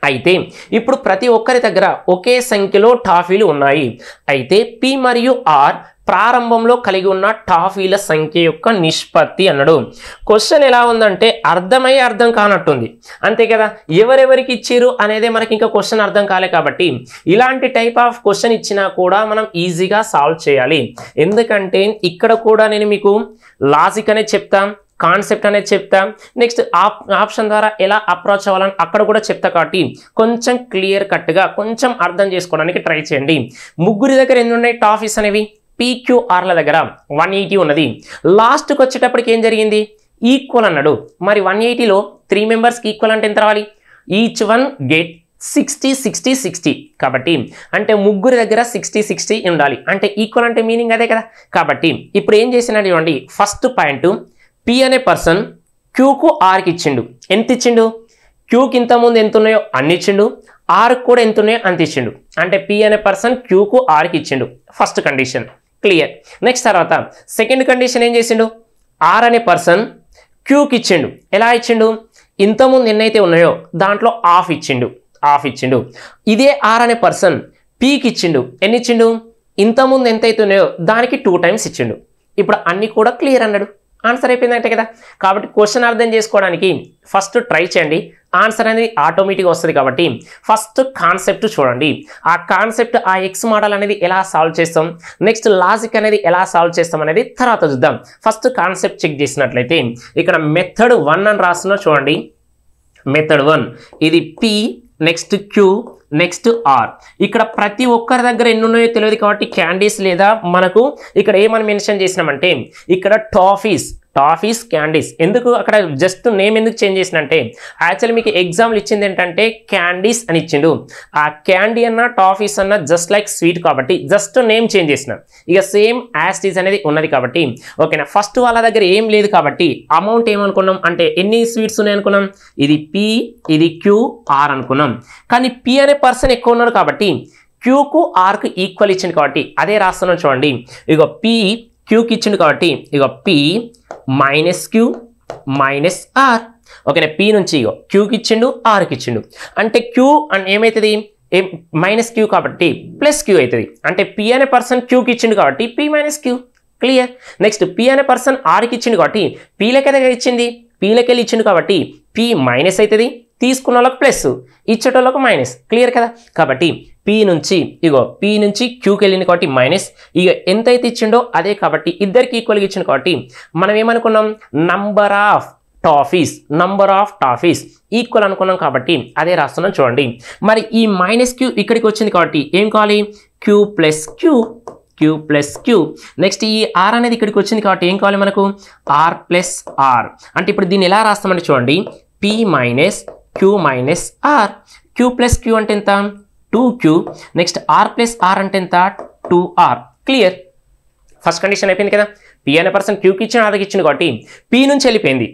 Speaker 1: అయితే ఇప్పుడు ప్రతి ఒక్కరి దగ్గర ఒకే సంఖ్యలో టాఫీలు ఉన్నాయి. అయితే పి మరియు ఆర్ ప్రారంభంలో కలిగి ఉన్న టాఫీల సంఖ్య యొక్క నిష్పత్తి అన్నాడు. క్వశ్చన్ ఎలా ఉందంటే అర్థం కానట్టుంది, అంతే కదా. ఎవరెవరికి ఇచ్చారు అనేది మనకి ఇంకా క్వశ్చన్ అర్థం కాలే కాబట్టి ఇలాంటి టైప్ ఆఫ్ క్వశ్చన్ ఇచ్చినా కూడా మనం ఈజీగా సాల్వ్ చేయాలి. ఎందుకంటే ఇక్కడ కూడా నేను మీకు లాజిక్ అనేది చెప్తాం, కాన్సెప్ట్ అనేది చెప్తా, నెక్స్ట్ ఆప్షన్ ద్వారా ఎలా అప్రోచ్ అవ్వాలని అక్కడ కూడా చెప్తా. కాబట్టి కొంచెం క్లియర్ కట్గా కొంచెం అర్థం చేసుకోవడానికి ట్రై చేయండి. ముగ్గురి దగ్గర ఎన్ని ఉన్నాయి టాఫీస్ అనేవి, పీక్యూఆర్ల దగ్గర 180 ఉన్నది. లాస్ట్కి వచ్చేటప్పటికి ఏం జరిగింది, ఈక్వల్ అన్నాడు. మరి 180లో 3 మెంబర్స్కి ఈక్వల్ అంటే ఎంత రావాలి, ఈచ్ వన్ గెట్ 60 కాబట్టి అంటే ముగ్గురి దగ్గర 60 ఉండాలి. అంటే ఈక్వల్ అంటే మీనింగ్ అదే కదా. కాబట్టి ఇప్పుడు ఏం చేసినాడు చూడండి, ఫస్ట్ పాయింట్ పి అనే పర్సన్ క్యూకు ఆర్కి ఇచ్చిండు. ఎంత ఇచ్చిండు, క్యూకి ఇంతకుముందు ఎంత ఉన్నాయో అన్ని ఇచ్చిండు, ఆర్కి కూడా ఎంత ఉన్నాయో అంత ఇచ్చిండు. అంటే పి అనే పర్సన్ క్యూకు ఆర్కి ఇచ్చిండు. First condition clear. నెక్స్ట్ తర్వాత సెకండ్ కండిషన్ ఏం చేసిండు, ఆర్ అనే పర్సన్ క్యూకి ఇచ్చిండు. ఎలా ఇచ్చిండు, ఇంతకుముందు ఎన్నైతే ఉన్నాయో దాంట్లో హాఫ్ ఇచ్చిండు. ఇదే ఆర్ అనే పర్సన్ పీకి ఇచ్చిండు. ఎన్ని ఇచ్చిండు, ఇంతకుముందు ఎంతైతే ఉన్నాయో దానికి 2 టైమ్స్ ఇచ్చిండు. ఇప్పుడు అన్ని కూడా క్లియర్ అన్నాడు, ఆన్సర్ అయిపోయిందంటే కదా. కాబట్టి క్వశ్చన్ అర్థం చేసుకోవడానికి ఫస్ట్ ట్రై చేయండి, ఆన్సర్ అనేది ఆటోమేటిక్గా వస్తుంది. కాబట్టి ఫస్ట్ కాన్సెప్ట్ చూడండి, ఆ కాన్సెప్ట్ ఆ ఎక్స్ మోడల్ అనేది ఎలా సాల్వ్ చేస్తాం, నెక్స్ట్ లాజిక్ అనేది ఎలా సాల్వ్ చేస్తాం అనేది తర్వాత చూద్దాం. ఫస్ట్ కాన్సెప్ట్ చెక్ చేసినట్లయితే ఇక్కడ మెథడ్ 1 అని రాస్తున్నా చూడండి. మెథడ్ 1 ఇది P, next Q, next R. ఇక్కడ ప్రతి ఒక్కరి దగ్గర ఎన్ని ఉన్నాయో తెలియదు కాబట్టి క్యాండీస్ లేదా మనకు ఇక్కడ ఏమని మెన్షన్ చేసినామంటే ఇక్కడ టాఫీస్ క్యాండీస్. ఎందుకు అక్కడ జస్ట్ నేమ్ ఎందుకు చేంజ్ చేసినంటే యాక్చువల్లీ మీకు ఎగ్జాంపుల్ ఇచ్చింది ఏంటంటే క్యాండీస్ అని ఇచ్చిండు. ఆ క్యాండీ అన్న టాఫీస్ అన్న జస్ట్ లైక్ స్వీట్ కాబట్టి జస్ట్ నేమ్ చేంజ్ చేసిన, ఇక సేమ్ యాస్టీస్ అనేది ఉన్నది కాబట్టి ఓకేనా. ఫస్ట్ వాళ్ళ దగ్గర ఏం లేదు కాబట్టి అమౌంట్ ఏమనుకున్నాం అంటే ఎన్ని స్వీట్స్ ఉన్నాయి అనుకున్నాం, ఇది పి, ఇది క్యూ, ఆర్ అనుకున్నాం. కానీ పి అనే పర్సన్ ఎక్కువ ఉన్నాడు కాబట్టి క్యూకు ఆర్కు ఈక్వల్ ఇచ్చింది కాబట్టి అదే రాస్తున్నాం చూడండి. ఇక పి క్యూకి ఇచ్చిండు కాబట్టి ఇక P minus Q minus R. ఓకేనా, పి నుంచి ఇగో క్యూకి ఇచ్చిండు, ఆర్కి ఇచ్చిండు. అంటే క్యూ అండ్ ఏమవుతుంది మైనస్ క్యూ కాబట్టి ప్లస్ క్యూ అవుతుంది. అంటే పి అనే పర్సన్ క్యూకి ఇచ్చిండు కాబట్టి P minus Q. Clear. Next P అనే పర్సన్ ఆర్కి ఇచ్చిండు కాబట్టి పీలకెదగా ఇచ్చింది, పీలకెళ్ళి ఇచ్చిండు కాబట్టి పి మైనస్ అవుతుంది, తీసుకున్న వాళ్ళకి ప్లస్, ఇచ్చేటోళ్ళకు మైనస్. క్లియర్ కదా. కాబట్టి పి నుంచి క్యూకి వెళ్ళింది కాబట్టి మైనస్, ఇక ఎంతైతే ఇచ్చిండో అదే కాబట్టి ఇద్దరికి ఈక్వల్గా ఇచ్చిండు కాబట్టి మనం ఏమనుకున్నాం, నంబర్ ఆఫ్ టాఫీస్ ఈక్వల్ అనుకున్నాం కాబట్టి అదే రాస్తున్నాం చూడండి. మరి ఈ మైనస్ క్యూ ఇక్కడికి వచ్చింది కాబట్టి ఏం కావాలి, క్యూ ప్లస్ క్యూ. నెక్స్ట్ ఈ ఆర్ అనేది ఇక్కడికి వచ్చింది కాబట్టి ఏం కావాలి మనకు, ఆర్ ప్లస్ ఆర్. అంటే ఇప్పుడు దీన్ని ఎలా రాస్తామంటే చూడండి, P minus Q minus R. Q plus Q అంటే ఎంత, 2Q. Next are plus are అంటే ఎంత, 2R. క్లియర్. ఫస్ట్ కండిషన్ అయిపోయింది కదా. పి అనే పర్సన్ క్యూకి ఇచ్చిన ఆర్కి ఇచ్చింది కాబట్టి పి నుంచి వెళ్ళిపోయింది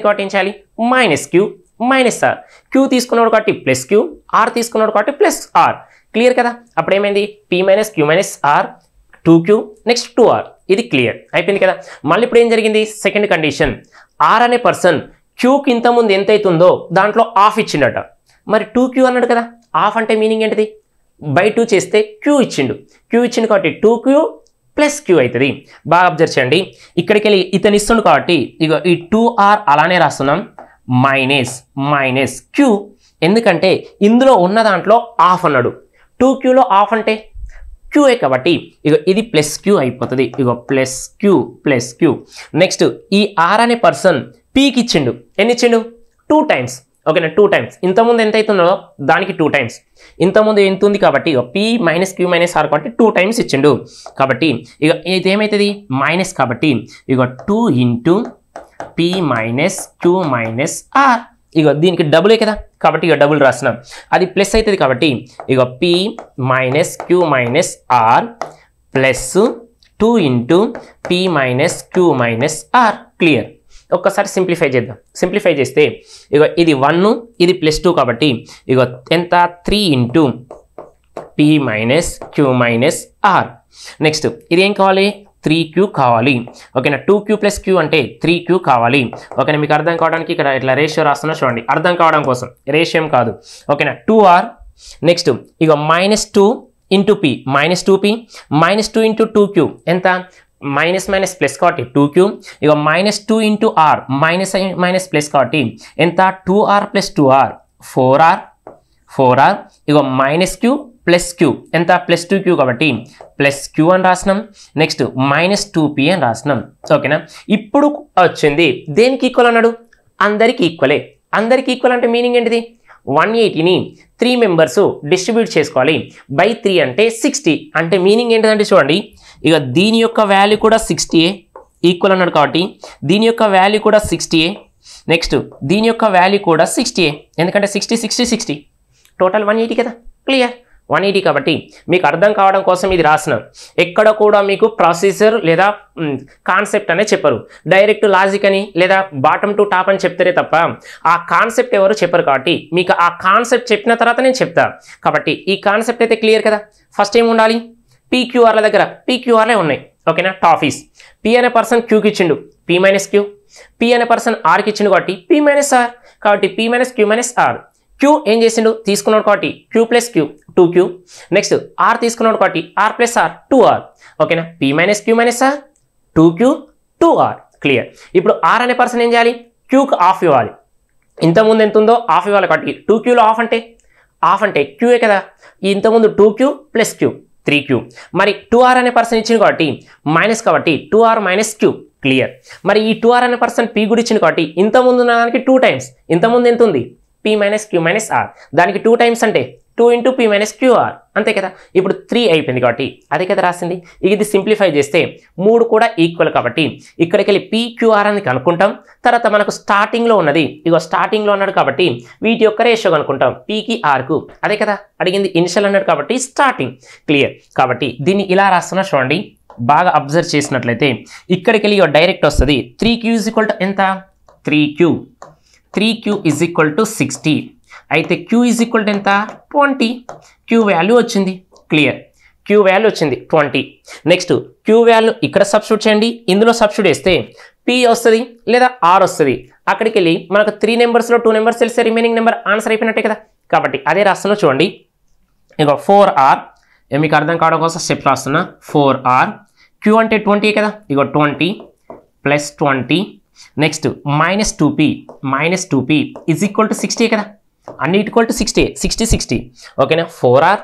Speaker 1: కాబట్టి ఏం చేయాలి, minus Q minus R. Q తీసుకున్నాడు కాబట్టి ప్లస్ క్యూ, ఆర్ తీసుకున్నాడు కాబట్టి ప్లస్ ఆర్. క్లియర్ కదా. అప్పుడు ఏమైంది, P minus Q minus R 2Q next 2R. ఇది క్లియర్ అయిపోయింది కదా. మళ్ళీ ఇప్పుడు ఏం జరిగింది, సెకండ్ కండిషన్, ఆర్ అనే పర్సన్ క్యూకి ఇంతకుముందు ఎంత అవుతుందో దాంట్లో హాఫ్ ఇచ్చిండట. మరి 2Q అన్నాడు కదా, హాఫ్ అంటే మీనింగ్ ఏంటిది, బై 2 చేస్తే క్యూ ఇచ్చిండు కాబట్టి 2Q ప్లస్ క్యూ అవుతుంది. బాగా అబ్జర్వ్ చేయండి, ఇక్కడికి వెళ్ళి ఇతను ఇస్తుండు కాబట్టి ఇక ఈ 2R అలానే రాస్తున్నాం, మైనస్ క్యూ. ఎందుకంటే ఇందులో ఉన్న దాంట్లో హాఫ్ అన్నాడు, 2Qలో హాఫ్ అంటే క్యూఏ కాబట్టి ఇగో ఇది ప్లస్ క్యూ అయిపోతుంది. ఇగో ప్లస్ క్యూ. నెక్స్ట్ ఈ ఆర్ అనే పర్సన్ పీకి ఇచ్చిండు. ఎన్ని ఇచ్చిండు? 2 టైమ్స్. ఓకేనా, 2 టైమ్స్. ఇంతకుముందు ఎంత అవుతుందో దానికి 2 టైమ్స్. ఇంతకుముందు ఎంత ఉంది కాబట్టి ఇక P minus Q minus R కాబట్టి 2 టైమ్స్ ఇచ్చిండు. కాబట్టి ఇక ఇది ఏమవుతుంది? మైనస్ కాబట్టి ఇక 2 into P minus Q minus R. ఇక దీనికి డబులే కదా కాబట్టి ఇక డబుల్ రాస్తున్నాం. అది ప్లస్ అవుతుంది కాబట్టి ఇక P minus Q minus R plus 2 into P minus Q minus R. Clear. ఒక్కసారి సింప్లిఫై చేద్దాం. సింప్లిఫై చేస్తే ఇక ఇది 1 ఇది +2 కాబట్టి ఇక ఎంత? 3 into P minus Q minus R. Next ఇది ఏం కావాలి? 3q కావాలి. ఓకేనా, 2q ప్లస్ క్యూ అంటే 3q కావాలి. ఓకేనా, మీకు అర్థం కావడానికి ఇక్కడ ఇట్లా రేషియో రాస్తున్నా చూడండి, అర్థం కావడం కోసం. రేషియో కాదు. ఓకేనా, 2r. నెక్స్ట్ ఇక -2 into P minus 2p -2 into 2q ఎంత? మైనస్ మైనస్ ప్లస్ కాబట్టి 2q. ఇక -2 into R minus minus plus కాబట్టి ఎంత? 2r plus 2r 4r. ఇక -q ప్లస్ క్యూ ఎంత? ప్లస్ 2q కాబట్టి ప్లస్ క్యూ అని రాసినాం. నెక్స్ట్ -2p అని రాసినాం. ఓకేనా, ఇప్పుడు వచ్చింది దేనికి ఈక్వల్ అన్నాడు? అందరికి ఈక్వలే. అందరికి ఈక్వల్ అంటే మీనింగ్ ఏంటిది? 180ని 3 మెంబర్స్ డిస్ట్రిబ్యూట్ చేసుకోవాలి బై 3 అంటే 60. అంటే మీనింగ్ ఏంటిదంటే చూడండి, ఇక దీని యొక్క వాల్యూ కూడా 60ఏ ఈక్వల్ అన్నాడు కాబట్టి దీని యొక్క వాల్యూ కూడా 60ఏ. నెక్స్ట్ దీని యొక్క వాల్యూ కూడా 60ఏ, ఎందుకంటే 60 టోటల్ 180 కదా. క్లియర్. 180 కాబట్టి మీకు అర్థం కావడం కోసం ఇది రాసినాం. ఎక్కడ కూడా మీకు ప్రాసెసర్ లేదా కాన్సెప్ట్ అనే చెప్పరు, డైరెక్ట్ లాజిక్ అని లేదా బాటమ్ టు టాప్ అని చెప్తారే తప్ప ఆ కాన్సెప్ట్ ఎవరు చెప్పరు. కాబట్టి మీకు ఆ కాన్సెప్ట్ చెప్పిన తర్వాత నేను చెప్తా. కాబట్టి ఈ కాన్సెప్ట్ అయితే క్లియర్ కదా. ఫస్ట్ ఏమి ఉండాలి? పీక్యూఆర్ల దగ్గర పీక్యూఆర్లే ఉన్నాయి. ఓకేనా, టాఫీస్. పీ అనే పర్సన్ క్యూకి ఇచ్చిండు, పీ మైనస్ క్యూ. పీ అనే పర్సన్ ఆర్కి ఇచ్చిండు కాబట్టి పీ మైనస్ ఆర్. కాబట్టి P minus Q minus R. Q ఏం చేసిండు? తీసుకున్నాడు కాబట్టి Q plus Q 2q. Next R తీసుకున్నాడు కాబట్టి ఆర్ ప్లస్ ఆర్ 2r. ఓకేనా, P minus Q minus R 2q 2r. Clear. ఇప్పుడు ఆర్ అనే పర్సన్ ఏం చేయాలి? క్యూకి ఆఫ్ ఇవ్వాలి. ఇంతకుముందు ఎంత ఉందో ఆఫ్ ఇవ్వాలి కాబట్టి 2qలో ఆఫ్ అంటే క్యూఏ కదా. ఇంతకుముందు 2q ప్లస్ క్యూ 3q. మరి 2r అనే పర్సన్ ఇచ్చింది కాబట్టి మైనస్ కాబట్టి 2r మైనస్ క్యూ. క్లియర్. మరి ఈ 2r అనే పర్సన్ పీ కూడా ఇచ్చింది కాబట్టి ఇంతకుముందు ఉన్న దానికి 2 టైమ్స్. ఇంతకుముందు ఎంత ఉంది? P minus Q minus R. దానికి 2 టైమ్స్ అంటే 2 ఇంటూ పీ మైనస్ క్యూఆర్. అంతే కదా. ఇప్పుడు 3 అయిపోయింది కాబట్టి అదే కదా రాసింది. ఇది సింప్లిఫై చేస్తే 3 కూడా ఈక్వల్ కాబట్టి ఇక్కడికి వెళ్ళి పీక్యూఆర్ అని కనుక్కుంటాం. తర్వాత మనకు స్టార్టింగ్లో ఉన్నది ఇగో స్టార్టింగ్లో అన్నాడు కాబట్టి వీటి యొక్క రేషియో కనుక్కుంటాం పీకి ఆర్కు. అదే కదా అడిగింది, ఇనిషియల్ అన్నాడు కాబట్టి స్టార్టింగ్. క్లియర్. కాబట్టి దీన్ని ఇలా రాస్తున్నా చూడండి, బాగా అబ్జర్వ్ చేసినట్లయితే ఇక్కడికి వెళ్ళి డైరెక్ట్ వస్తుంది. 3q ఈజ్ ఈక్వల్ టు ఎంత? 3q is equal to 60. అయితే q ఈజ్ ఈక్వల్ టు ఎంత? 20. q వాల్యూ వచ్చింది. క్లియర్. q వాల్యూ వచ్చింది 20. నెక్స్ట్ q వాల్యూ ఇక్కడ సబ్స్టిట్యూట్ చేయండి, ఇందులో సబ్స్టిట్యూట్ చేస్తే p వస్తుంది లేదా r వస్తుంది. అక్కడికి వెళ్ళి మనకు 3 నెంబర్స్లో 2 నెంబర్స్ తెలిస్తే రిమైనింగ్ నెంబర్ ఆన్సర్ అయిపోయినట్టే కదా. కాబట్టి అదే రాస్తున్నా చూడండి. ఇక 4r మీకు అర్థం కావడం కోసం స్టెప్ రాస్తున్నా. 4r q అంటే 20 కదా. ఇక 20 plus 20 next -2p is equal to 60 కదా. అన్ని ఈక్వల్ టు 60. ఓకేనా. 4r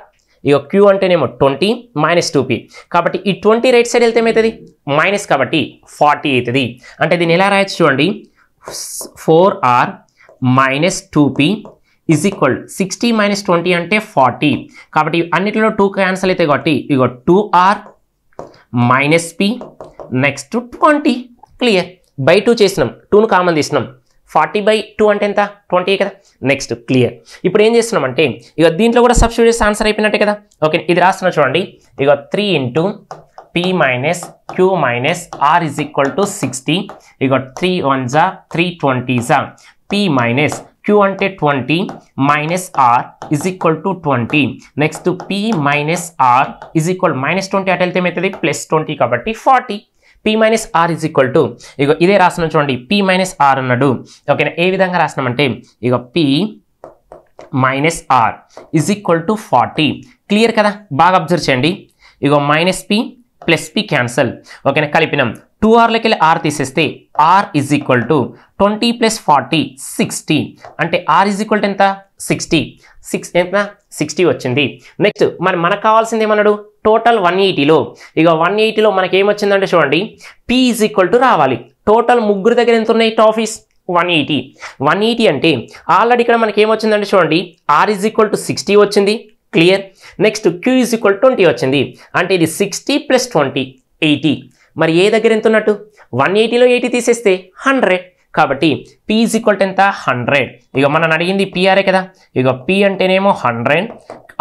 Speaker 1: ఇక q అంటేనేమో 20 -2p కాబట్టి ఈ 20 రైట్ సైడ్ వెళ్తే ఏమవుతుంది? మైనస్ కాబట్టి 40 అవుతుంది. అంటే దీన్ని ఎలా రాయొచ్చు చూడండి. 4r -2p ఈజ్ ఈక్వల్ 60 - 20 అంటే 40. కాబట్టి అన్నిటిలో 2 క్యాన్సల్ అవుతాయి కాబట్టి ఇక 2r -p next 20. Clear. By 2 చేసినాం, 2ను కామన్ తీసినాం. 40/2 అంటే ఎంత? 20 కదా. Next clear. ఇప్పుడు ఏం చేస్తున్నాం అంటే ఇక దీంట్లో కూడా సబ్స్టిట్యూట్ చేస్తే ఆన్సర్ అయిపోయినట్టే కదా. ఓకే, ఇది రాస్తున్నా చూడండి. ఇక 3 into p minus q minus r is equal to 60. ఇక 3 1s 3 20s p minus q అంటే 20 minus r is equal to 20. Next p minus r is equal -20 అటు వెళ్తే ఏమవుతుంది? +20 కాబట్టి 40. p minus R is equal to ఇక ఇదే రాసినాం చూడండి. p minus are అన్నాడు. ఓకేనా, ఏ విధంగా రాసినామంటే ఇక p minus R is equal to 40. Clear కదా. బాగా అబ్జర్వ్ చేయండి. ఇక -p +p క్యాన్సల్. ఓకేనా, కలిపినాం. 2rలకెళ్ళి r తీసేస్తే r ఈజ్ ఈక్వల్ టు 20 + 40 60 అంటే r ఈజ్ ఈక్వల్ టు ఎంత 60 ఎంత 60 వచ్చింది. నెక్స్ట్ మరి మనకు కావాల్సింది ఏమన్నాడు టోటల్ 180లో ఇక 180లో మనకి ఏమొచ్చిందంటే చూడండి p ఈజ్ ఈక్వల్ టు రావాలి. టోటల్ ముగ్గురు దగ్గర ఎంత ఉన్నాయి టాఫీస్ 180 అంటే ఆల్రెడీ ఇక్కడ మనకి ఏమొచ్చిందంటే చూడండి r ఈజ్ ఈక్వల్ టు 60 వచ్చింది clear. Next q is equal to 20 వచ్చింది అంటే ఇది 60 + 20 80. మరి ఏ దగ్గర ఎంత ఉన్నట్టు 180లో 80 తీసేస్తే 100 కాబట్టి p ఈజ్ ఈక్వల్ టు ఎంత 100. ఇక మనం అడిగింది pr కదా ఇక p అంటేనేమో 100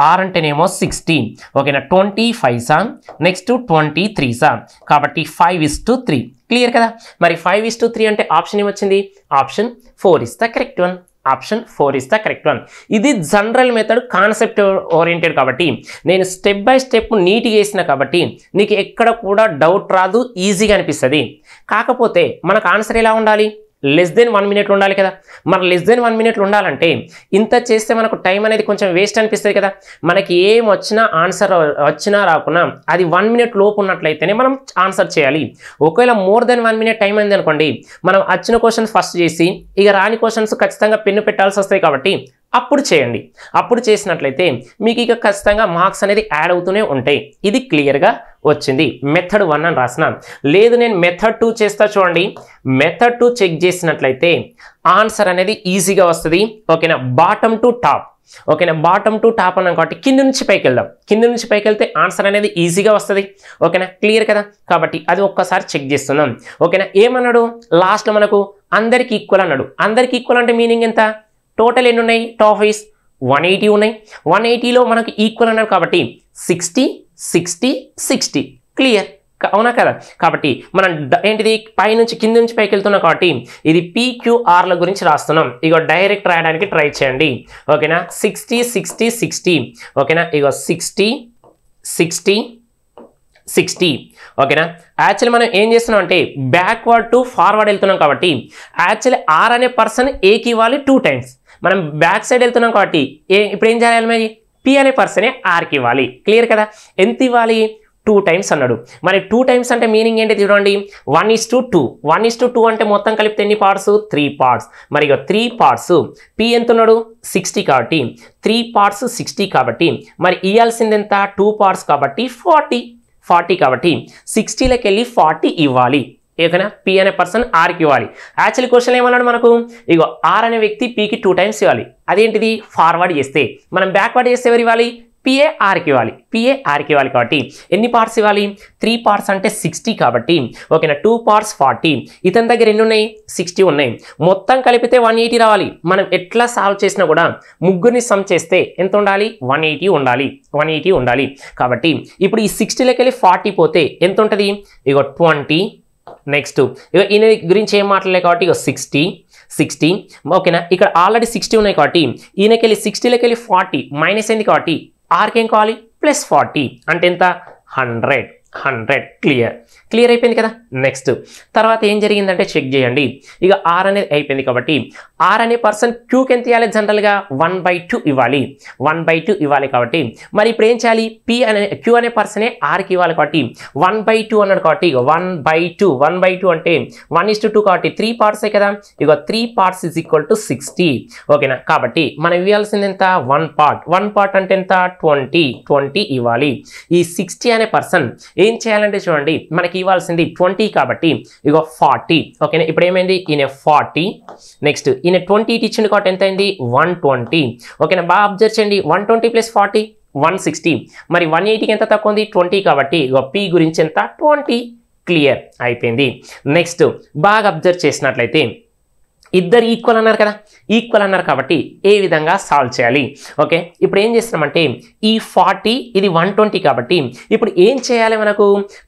Speaker 1: r అంటేనేమో 60 ఓకేనా 25 నెక్స్ట్ 23 కాబట్టి 5:3 క్లియర్ కదా. మరి 5:3 అంటే ఆప్షన్ ఏమొచ్చింది option 4 is the correct one. Option 4 is the correct one. ఇది జనరల్ మెథడ్ కాన్సెప్ట్ ఓరియంటెడ్ కాబట్టి నేను స్టెప్ బై స్టెప్ నీట్గా వేసిన కాబట్టి నీకు ఎక్కడ కూడా డౌట్ రాదు ఈజీగా అనిపిస్తుంది. కాకపోతే మనకు ఆన్సర్ ఎలా ఉండాలి లెస్ దెన్ 1 మినిట్ ఉండాలి కదా. మరి లెస్ దెన్ 1 మినిట్ ఉండాలంటే ఇంత చేస్తే మనకు టైం అనేది కొంచెం వేస్ట్ అనిపిస్తుంది కదా. మనకి ఏం వచ్చినా ఆన్సర్ వచ్చినా రాకున్నా అది 1 మినిట్ లోపు ఉన్నట్లయితేనే మనం ఆన్సర్ చేయాలి. ఒకవేళ మోర్ దెన్ 1 మినిట్ టైం అయింది అనుకోండి మనం వచ్చిన క్వశ్చన్స్ ఫస్ట్ చేసి ఇక రాని క్వశ్చన్స్ ఖచ్చితంగా పెన్ను పెట్టాల్సి వస్తాయి కాబట్టి అప్పుడు చేయండి. అప్పుడు చేసినట్లయితే మీకు ఇక ఖచ్చితంగా మార్క్స్ అనేది యాడ్ అవుతూనే ఉంటాయి. ఇది క్లియర్గా వచ్చింది మెథడ్ 1 అని రాసిన. లేదు నేను మెథడ్ 2 చేస్తా చూడండి. మెథడ్ 2 చెక్ చేసినట్లయితే ఆన్సర్ అనేది ఈజీగా వస్తుంది ఓకేనా. బాటమ్ టు టాప్ ఓకేనా. బాటమ్ టు టాప్ అన్నాం కాబట్టి కింద నుంచి పైకి వెళ్దాం. కింద నుంచి పైకి వెళ్తే ఆన్సర్ అనేది ఈజీగా వస్తుంది ఓకేనా క్లియర్ కదా. కాబట్టి అది ఒక్కసారి చెక్ చేస్తున్నాం ఓకేనా. ఏమన్నాడు లాస్ట్లో మనకు అందరికి ఈక్వల్ అన్నాడు. అందరికి ఈక్వల్ అంటే మీనింగ్ ఎంత టోటల్ ఎన్ని ఉన్నాయి టాఫీస్ 180 ఉన్నాయి. 180లో మనకు ఈక్వల్ అన్నారు కాబట్టి 60 60 60 క్లియర్ అవునా కదా. కాబట్టి మనం ఏంటిది పై నుంచి కింద నుంచి పైకి వెళ్తున్నాం కాబట్టి ఇది PQRల గురించి రాస్తున్నాం. ఇగో డైరెక్ట్ రాయడానికి ట్రై చేయండి ఓకేనా. 60 60 60 ఓకేనా. ఇగో 60 60 60 ఓకేనా. యాక్చువల్లీ మనం ఏం చేస్తున్నాం అంటే బ్యాక్వర్డ్ టు ఫార్వర్డ్ వెళ్తున్నాం కాబట్టి యాక్చువల్లీ r అనే పర్సన్ ఏకి ఇవ్వాలి 2 టైమ్స్. మనం బ్యాక్ సైడ్ వెళ్తున్నాం కాబట్టి ఇప్పుడు ఏం చేయాలి మరి p అనే పర్సనే rకి ఇవ్వాలి క్లియర్ కదా. ఎంత ఇవ్వాలి 2 టైమ్స్ అన్నాడు. మరి 2 టైమ్స్ అంటే మీనింగ్ ఏంటి చూడండి 1:2 1:2 అంటే మొత్తం కలిపితే ఎన్ని పార్ట్స్ 3 పార్ట్స్. మరి ఇక 3 పార్ట్స్ p ఎంత ఉన్నాడు 60 కాబట్టి 3 పార్ట్స్ 60 కాబట్టి మరి ఇవ్వాల్సింది ఎంత 2 పార్ట్స్ కాబట్టి 40 కాబట్టి 60లోకి వెళ్ళి 40 ఇవ్వాలి ఓకేనా. p అనే పర్సన్ rకి ఇవ్వాలి. యాక్చువల్లీ క్వశ్చన్ ఏమన్నాడు మనకు ఇగో r అనే వ్యక్తి pకి 2 టైమ్స్ ఇవ్వాలి. అదేంటిది ఫార్వర్డ్ చేస్తే. మనం బ్యాక్వర్డ్ చేస్తే ఎవరు ఇవ్వాలి PA rకి ఇవ్వాలి. PA rకి ఇవ్వాలి కాబట్టి ఎన్ని పార్ట్స్ ఇవ్వాలి 3 పార్ట్స్ అంటే 60 కాబట్టి ఓకేనా 2 పార్ట్స్ 40. ఇతని దగ్గర ఎన్ని ఉన్నాయి 60 ఉన్నాయి. మొత్తం కలిపితే 180 రావాలి. మనం ఎట్లా సాల్వ్ చేసినా కూడా ముగ్గురిని సమ్ చేస్తే ఎంత ఉండాలి 180 ఉండాలి. కాబట్టి ఇప్పుడు ఈ 60లోకి వెళ్ళి 40 పోతే ఎంత ఉంటుంది ఇగో 20. నెక్స్ట్ ఇక ఈయన గురించి ఏం మాట్లాడలే కాబట్టి ఇక 60 ఓకేనా. ఇక్కడ ఆల్రెడీ 60 ఉన్నాయి కాబట్టి ఈయనకెళ్ళి 60లోకి వెళ్ళి 40 మైనస్ అయింది కాబట్టి ఆర్కి ఏం కావాలి +40 అంటే ఎంత 100 క్లియర్ అయిపోయింది కదా. నెక్స్ట్ తర్వాత ఏం జరిగిందంటే చెక్ చేయండి. ఇక r అనేది అయిపోయింది కాబట్టి r అనే పర్సన్ క్యూకి ఎంత ఇవ్వాలి జనరల్గా 1/2 ఇవ్వాలి. 1/2 ఇవ్వాలి కాబట్టి మరి ఇప్పుడు ఏం చేయాలి q అనే పర్సనే rకి ఇవ్వాలి కాబట్టి 1/2 అన్నాడు కాబట్టి ఇక 1/2 అంటే 1:2 కాబట్టి 3 పార్ట్సే కదా. ఇక 3 పార్ట్స్ ఈజ్ ఈక్వల్ టు 60 ఓకేనా. కాబట్టి మనం ఇవ్వాల్సింది ఎంత 1 పార్ట్ అంటే ఎంత 20 ఇవ్వాలి. ఈ 60 అనే పర్సన్ ఏం చేయాలంటే చూడండి మనకి ఇవ్వాల్సింది 20 కాబట్టి ఇగో 40 ఓకేనా. ఇప్పుడు ఏమైంది ఈయన 40 నెక్స్ట్ ఈయన 20 ఇచ్చింది కాబట్టి ఎంత అయింది 120 ఓకేనా. బాగా అబ్జర్వ్ చేయండి 120 + 40 160. మరి 180కి ఎంత తక్కువ ఉంది 20 కాబట్టి ఇగో p గురించి ఎంత 20 క్లియర్ అయిపోయింది. నెక్స్ట్ బాగా అబ్జర్వ్ చేసినట్లయితే ఇద్దరు ఈక్వల్ అన్నారు కాబట్టి ఏ విధంగా సాల్వ్ చేయాలి ఓకే. ఇప్పుడు ఏం చేస్తున్నామంటే ఈ 40 ఇది 120 కాబట్టి ఇప్పుడు ఏం చేయాలి మనకు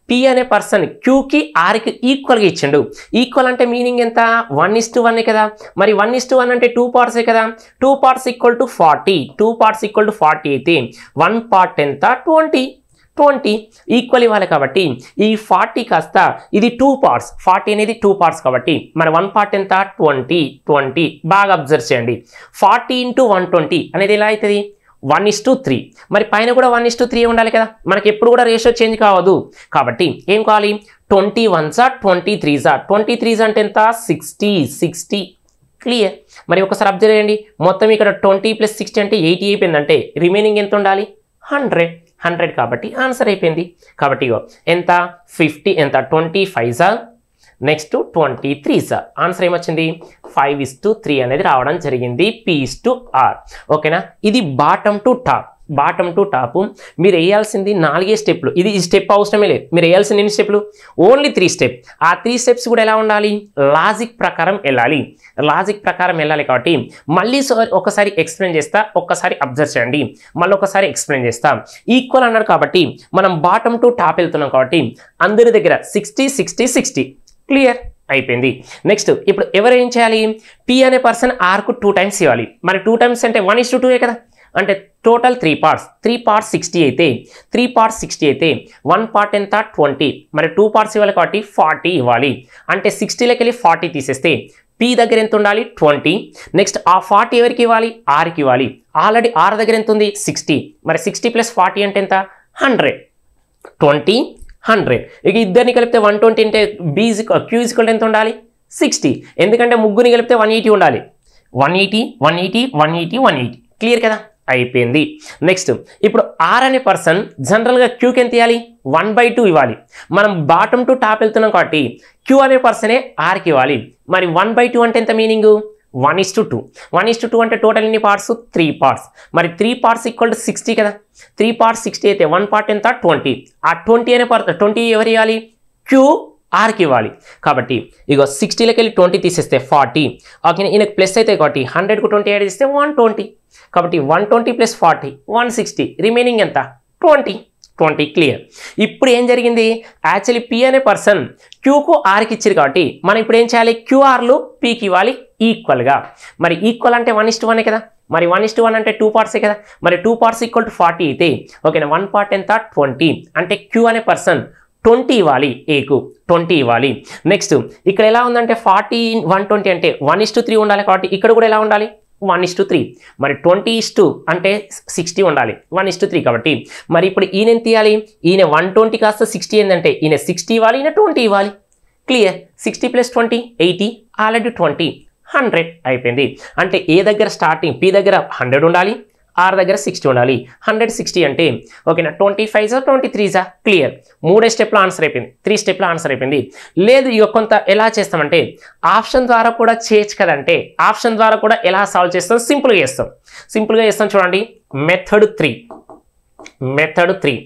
Speaker 1: p అనే పర్సన్ qకి rకి ఈక్వల్గా ఇచ్చిండు. ఈక్వల్ అంటే మీనింగ్ ఎంత 1:1 కదా. మరి 1:1 అంటే 2 పార్ట్సే కదా. 2 పార్ట్స్ ఈక్వల్ టు 40 అయితే 1 పార్ట్ ఎంత 20 ఈక్వల్ ఇవ్వాలి కాబట్టి ఈ 40 కాస్త ఇది 2 పార్ట్స్ 40 అనేది 2 పార్ట్స్ కాబట్టి మరి 1 పార్ట్ ఎంత 20 బాగా అబ్జర్వ్ చేయండి 40 × 120 అనేది ఎలా అవుతుంది 1:3. మరి పైన కూడా 1:3 ఉండాలి కదా, మనకి ఎప్పుడు కూడా రేషియో చేంజ్ కావద్దు. కాబట్టి ఏం కావాలి, 21s 23s 23s అంటే ఎంత 60 క్లియర్. మరి ఒకసారి అబ్జర్వ్ చేయండి, మొత్తం ఇక్కడ 20 + 60 అంటే 80 అయిపోయిందంటే రిమైనింగ్ ఎంత ఉండాలి 100 కాబట్టి ఆన్సర్ అయిపోయింది. కాబట్టి ఇగో ఎంత 50 ఎంత 25s నెక్స్ట్ 23s ఆన్సర్ ఏమొచ్చింది 5:3 అనేది రావడం జరిగింది. P/R. ఓకేనా, ఇది బాటమ్ టు టాప్ మీరు వేయాల్సింది 4 స్టెప్లు. ఇది ఈ స్టెప్ అవసరమే లేదు, మీరు వేయాల్సింది ఎన్ని స్టెప్లు, ఓన్లీ 3 స్టెప్. ఆ 3 స్టెప్స్ కూడా ఎలా ఉండాలి, లాజిక్ ప్రకారం వెళ్ళాలి కాబట్టి మళ్ళీ ఒకసారి ఎక్స్ప్లెయిన్ చేస్తా, ఒక్కసారి అబ్జర్వ్ చేయండి, మళ్ళీ ఒకసారి ఎక్స్ప్లెయిన్ చేస్తా. ఈక్వల్ అన్నాడు కాబట్టి మనం బాటమ్ టు టాప్ వెళ్తున్నాం కాబట్టి అందరి దగ్గర 60 క్లియర్ అయిపోయింది. నెక్స్ట్ ఇప్పుడు ఎవరు ఏం చేయాలి, P అనే పర్సన్ ఆర్కు 2 టైమ్స్ ఇవ్వాలి. మరి 2 టైమ్స్ అంటే 1:2 కదా, అంటే టోటల్ 3 పార్ట్స్ 60 అయితే 1 పార్ట్ ఎంత 20, మరి 2 పార్ట్స్ ఇవ్వాలి కాబట్టి 40 ఇవ్వాలి. అంటే 60లోకి వెళ్ళి 40 తీసేస్తే P దగ్గర ఎంత ఉండాలి 20. నెక్స్ట్ ఆ 40 ఎవరికి ఇవ్వాలి, ఆర్కి ఇవ్వాలి. ఆల్రెడీ ఆర్ దగ్గర ఎంత ఉంది 60, మరి 60 + 40 అంటే ఎంత 100, 100. ఇక ఇద్దరిని కలిపితే 120 అంటే Q = ఎంత ఉండాలి 60, ఎందుకంటే ముగ్గురిని కలిపితే 180 ఉండాలి. 180 క్లియర్ కదా, అయిపోయింది. నెక్స్ట్ ఇప్పుడు ఆర్ అనే పర్సన్ జనరల్గా క్యూకి ఎంత ఇవ్వాలి 1/2 ఇవ్వాలి. మనం బాటమ్ టు టాప్ వెళ్తున్నాం కాబట్టి క్యూ అనే పర్సనే ఆర్కి ఇవ్వాలి. మరి 1/2 అంటే ఎంత మీనింగ్ 1:2 అంటే టోటల్ ఎన్ని పార్ట్స్ 3 పార్ట్స్. మరి 3 పార్ట్స్ = 60 కదా, 3 పార్ట్స్ 60 అయితే 1 పార్ట్ ఎంత 20. ఆ 20 అనే 20 ఎవరు ఇవ్వాలి, క్యూ ఆర్కి ఇవ్వాలి. కాబట్టి ఇగో 60లోకి వెళ్ళి 20 తీసేస్తే 40. ఓకే, ఈయనకు ప్లస్ అయితే కాబట్టి 100కు 20 యాడ్ చేస్తే 120. కాబట్టి 120 + 40 160, రిమైనింగ్ ఎంత 20 క్లియర్. ఇప్పుడు ఏం జరిగింది, యాక్చువల్లీ P అనే పర్సన్ క్యూకు ఆర్కి ఇచ్చారు కాబట్టి మనం ఇప్పుడు ఏం చేయాలి, క్యూఆర్లు Pకి ఇవ్వాలి ఈక్వల్గా. మరి ఈక్వల్ అంటే 1:1 కదా, మరి 1:1 అంటే 2 పార్ట్సే కదా, మరి 2 పార్ట్స్ = 40 అయితే ఓకేనా 1 పార్ట్ ఎంత 20, అంటే క్యూ అనే పర్సన్ 20 ఇవ్వాలి, ఏకు 20 ఇవ్వాలి. నెక్స్ట్ ఇక్కడ ఎలా ఉందంటే 40 120 అంటే 1:3 ఉండాలి కాబట్టి ఇక్కడ కూడా ఎలా ఉండాలి 1:3. మరి 20 అంటే 60 ఉండాలి 1:3 కాబట్టి మరి ఇప్పుడు ఈయన ఎంత ఇవ్వాలి, ఈయన 120 కాస్త 60 ఏంటంటే ఈయన 60 ఇవ్వాలి, ఈయన 20 ఇవ్వాలి. క్లియర్, 60 + 20 80, ఆల్రెడీ 20 100 అయిపోయింది. అంటే ఏ దగ్గర స్టార్టింగ్ P దగ్గర 100 ఉండాలి, ఆర్ దగ్గర 60 ఉండాలి. 160 అంటే ఓకేనా 25s 23s క్లియర్. 3 స్టెప్లో ఆన్సర్ అయిపోయింది, 3 స్టెప్లో ఆన్సర్ అయిపోయింది. లేదు ఇక కొంత ఎలా చేస్తామంటే ఆప్షన్ ద్వారా కూడా చేయొచ్చు కదంటే ఆప్షన్ ద్వారా కూడా ఎలా సాల్వ్ చేస్తాం, సింపుల్గా చేస్తాం చూడండి. మెథడ్ 3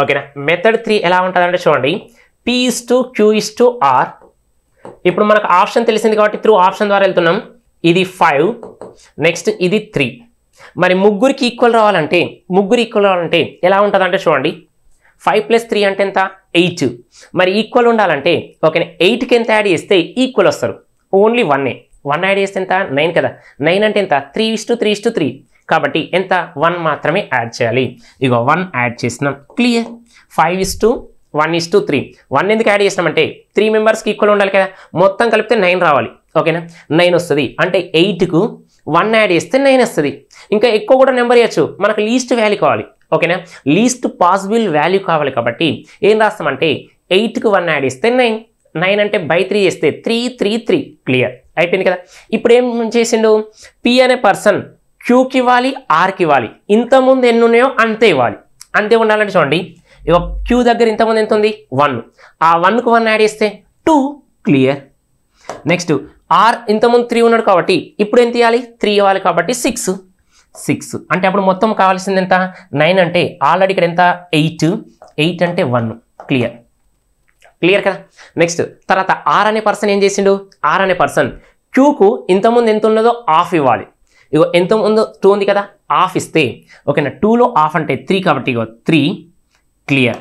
Speaker 1: ఓకేనా, మెథడ్ 3 ఎలా ఉంటుందంటే చూడండి, P/Q/R. ఇప్పుడు మనకు ఆప్షన్ తెలిసింది కాబట్టి త్రూ ఆప్షన్ ద్వారా వెళ్తున్నాం. ఇది 5, నెక్స్ట్ ఇది 3. మరి ముగ్గురికి ఈక్వల్ రావాలంటే ఎలా ఉంటుందంటే చూడండి 5 + 3 అంటే ఎంత 8. మరి ఈక్వల్ ఉండాలంటే ఓకేనా 8కి ఎంత యాడ్ చేస్తే ఈక్వల్ వస్తారు, ఓన్లీ 1 యాడ్ చేస్తే ఎంత 9 కదా, 9 అంటే ఎంత 3:3:3 కాబట్టి ఎంత 1 మాత్రమే యాడ్ చేయాలి. ఇగో 1 యాడ్ చేసినాం క్లియర్. 5:1:3 1 ఎందుకు యాడ్ చేసినామంటే 3 మెంబర్స్కి ఈక్వల్ ఉండాలి కదా, మొత్తం కలిపితే 9 రావాలి. ఓకేనా 9 వస్తుంది, అంటే 8కు 1 యాడ్ చేస్తే 9 వస్తుంది. ఇంకా ఎక్కువ కూడా నెంబర్ ఇవ్వచ్చు, మనకు లీస్ట్ వాల్యూ కావాలి. ఓకేనా, లీస్ట్ పాసిబుల్ వాల్యూ కావాలి కాబట్టి ఏం రాస్తామంటే 8కు 1 యాడ్ చేస్తే 9 అంటే బై 3 చేస్తే 3 క్లియర్ అయిపోయింది కదా. ఇప్పుడు ఏం చేసిండు, P అనే పర్సన్ క్యూకి ఇవ్వాలి, ఆర్కి ఇవ్వాలి. ఇంతకుముందు ఎన్ని ఉన్నాయో అంతే ఇవ్వాలి, అంతే ఉండాలంటే చూడండి ఇక క్యూ దగ్గర ఇంతకుముందు ఎంత ఉంది 1, ఆ 1కు 1 యాడ్ చేస్తే 2 క్లియర్. నెక్స్ట్ ఆర్ ఇంతకుముందు 3 ఉన్నాడు కాబట్టి ఇప్పుడు ఎంత ఇవ్వాలి 3 ఇవ్వాలి కాబట్టి 6 అంటే అప్పుడు మొత్తం కావాల్సింది ఎంత 9 అంటే ఆల్రెడీ ఇక్కడ ఎంత 8 అంటే 1 క్లియర్ కదా. నెక్స్ట్ తర్వాత ఆర్ అనే పర్సన్ ఏం చేసిండు, ఆర్ అనే పర్సన్ క్యూకు ఇంతకుముందు ఎంత ఉన్నదో హాఫ్ ఇవ్వాలి. ఇగో ఎంతముందు 2 ఉంది కదా, హాఫ్ ఇస్తే ఓకేనా 2లో హాఫ్ అంటే 3 కాబట్టి ఇగో 3 క్లియర్.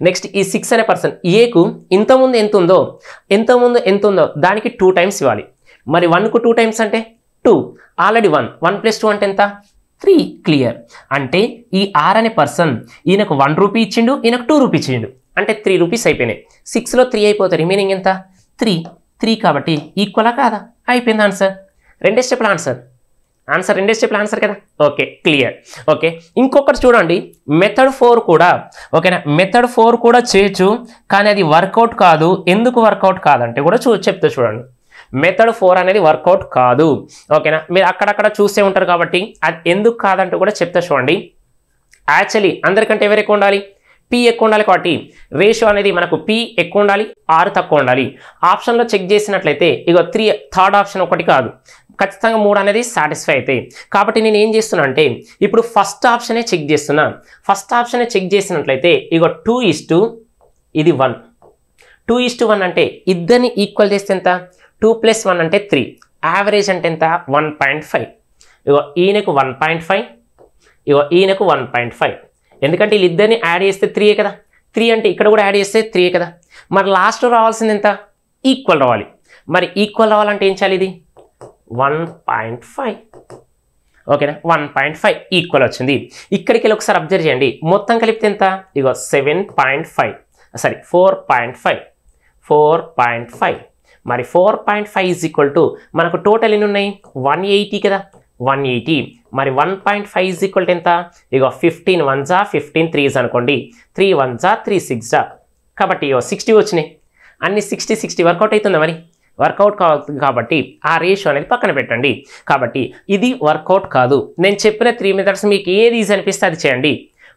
Speaker 1: నెక్స్ట్ ఈ 6 అనే పర్సన్ ఏకు ఇంతకుముందు ఎంత ఉందో దానికి 2 టైమ్స్ ఇవ్వాలి. మరి 1కు 2 టైమ్స్ అంటే 2, ఆల్రెడీ 1 + 2 అంటే ఎంత 3 క్లియర్. అంటే ఈ ఆర్ అనే పర్సన్ ఈయనకు 1 రూపీ ఇచ్చిండు, ఈయనకు 2 రూపీ ఇచ్చిండు, అంటే 3 రూపీస్ అయిపోయినాయి. 6లో 3 అయిపోతాయి, రిమైనింగ్ ఎంత 3 కాబట్టి ఈక్వలా కాదా, అయిపోయింది ఆన్సర్. 2 స్టెప్ల ఆన్సర్ ఆన్సర్ రెండే స్టెప్ల ఆన్సర్ కదా. Okay, clear. ఓకే, ఇంకొకటి చూడండి, మెథడ్ 4 కూడా. ఓకేనా, మెథడ్ 4 కూడా చేయొచ్చు, కానీ అది వర్కౌట్ కాదు. ఎందుకు వర్కౌట్ కాదంటే కూడా చెప్తే చూడండి. మెథడ్ 4 అనేది వర్కౌట్ కాదు. ఓకేనా, మీరు అక్కడక్కడ చూసే ఉంటారు కాబట్టి అది ఎందుకు కాదంటే కూడా చెప్తే చూడండి. యాక్చువల్లీ అందరికంటే ఎవరు ఎక్కువ ఉండాలి? పి ఎక్కువ ఉండాలి. కాబట్టి రేషియో అనేది మనకు పి ఎక్కువ ఉండాలి, ఆర్ తక్కువ ఉండాలి. ఆప్షన్లో చెక్ చేసినట్లయితే ఇక 3 థర్డ్ ఆప్షన్ ఒకటి కాదు, ఖచ్చితంగా 3 అనేది సాటిస్ఫై అవుతాయి. కాబట్టి నేను ఏం చేస్తున్నా అంటే ఇప్పుడు ఫస్ట్ ఆప్షనే చెక్ చేస్తున్నా. ఫస్ట్ ఆప్షనే చెక్ చేసినట్లయితే ఇక 2:, ఇది 1. 2:1 అంటే ఇద్దరిని ఈక్వల్ చేస్తే ఎంత? 2 + 1 అంటే 3. యావరేజ్ అంటే ఎంత? 1.5. ఇగో ఈయనకు 1.5, ఇగో ఈయనకు 1.5. ఎందుకంటే వీళ్ళిద్దరిని యాడ్ చేస్తే 3 కదా. 3 అంటే ఇక్కడ కూడా యాడ్ చేస్తే 3 కదా. మరి లాస్ట్లో రావాల్సింది ఎంత? ఈక్వల్ రావాలి. మరి ఈక్వల్ రావాలంటే ఏం చేయాలి? ఇది 1.5. ఓకేనా, 1.5 ఈక్వల్ వచ్చింది. ఇక్కడికి వెళ్ళి ఒకసారి అబ్జర్వ్ చేయండి. మొత్తం కలిపితే ఎంత? ఇగో 7.5, సారీ 4.5. 4.5 మరి 4.5 = మనకు టోటల్ ఎన్ని ఉన్నాయి? 180 కదా. 180 మరి 1.5 ఎంత? ఇక 15 1s 15 3s అనుకోండి. 3 1s 3 6s కాబట్టి 60 వచ్చినాయి. అన్ని 60 వర్కౌట్ అవుతుందా? మరి వర్కౌట్ కాదు. కాబట్టి ఆ రేషియో అనేది పక్కన పెట్టండి. కాబట్టి ఇది వర్కౌట్ కాదు. నేను చెప్పిన 3 మెథడ్స్ మీకు ఏది ఈజీ అనిపిస్తే అది చేయండి.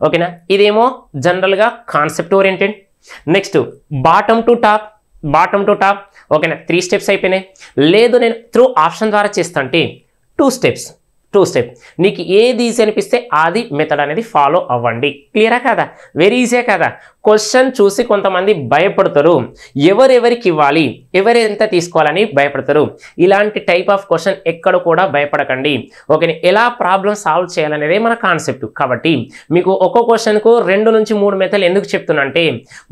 Speaker 1: ఓకేనా, ఇదేమో జనరల్గా concept oriented. Next bottom to top. ఓకేనా, 3 స్టెప్స్ అయిపోయినాయి. లేదు నేను త్రూ ఆప్షన్ ద్వారా చేస్తుంటే 2 స్టెప్స్. నీకు ఏది ఈజీ అనిపిస్తే అది మెథడ్ అనేది ఫాలో అవ్వండి. క్లియరా కదా? వెరీ ఈజీయే కదా. క్వశ్చన్ చూసి కొంతమంది భయపడతారు, ఎవరెవరికి ఇవ్వాలి, ఎవరు ఎంత తీసుకోవాలని భయపడతారు. ఇలాంటి టైప్ ఆఫ్ క్వశ్చన్ ఎక్కడ కూడా భయపడకండి. ఓకే, ఎలా ప్రాబ్లం సాల్వ్ చేయాలనేదే మన కాన్సెప్ట్. కాబట్టి మీకు ఒక్కో క్వశ్చన్కు 2 నుంచి 3 మెథడ్లు ఎందుకు చెప్తున్నా అంటే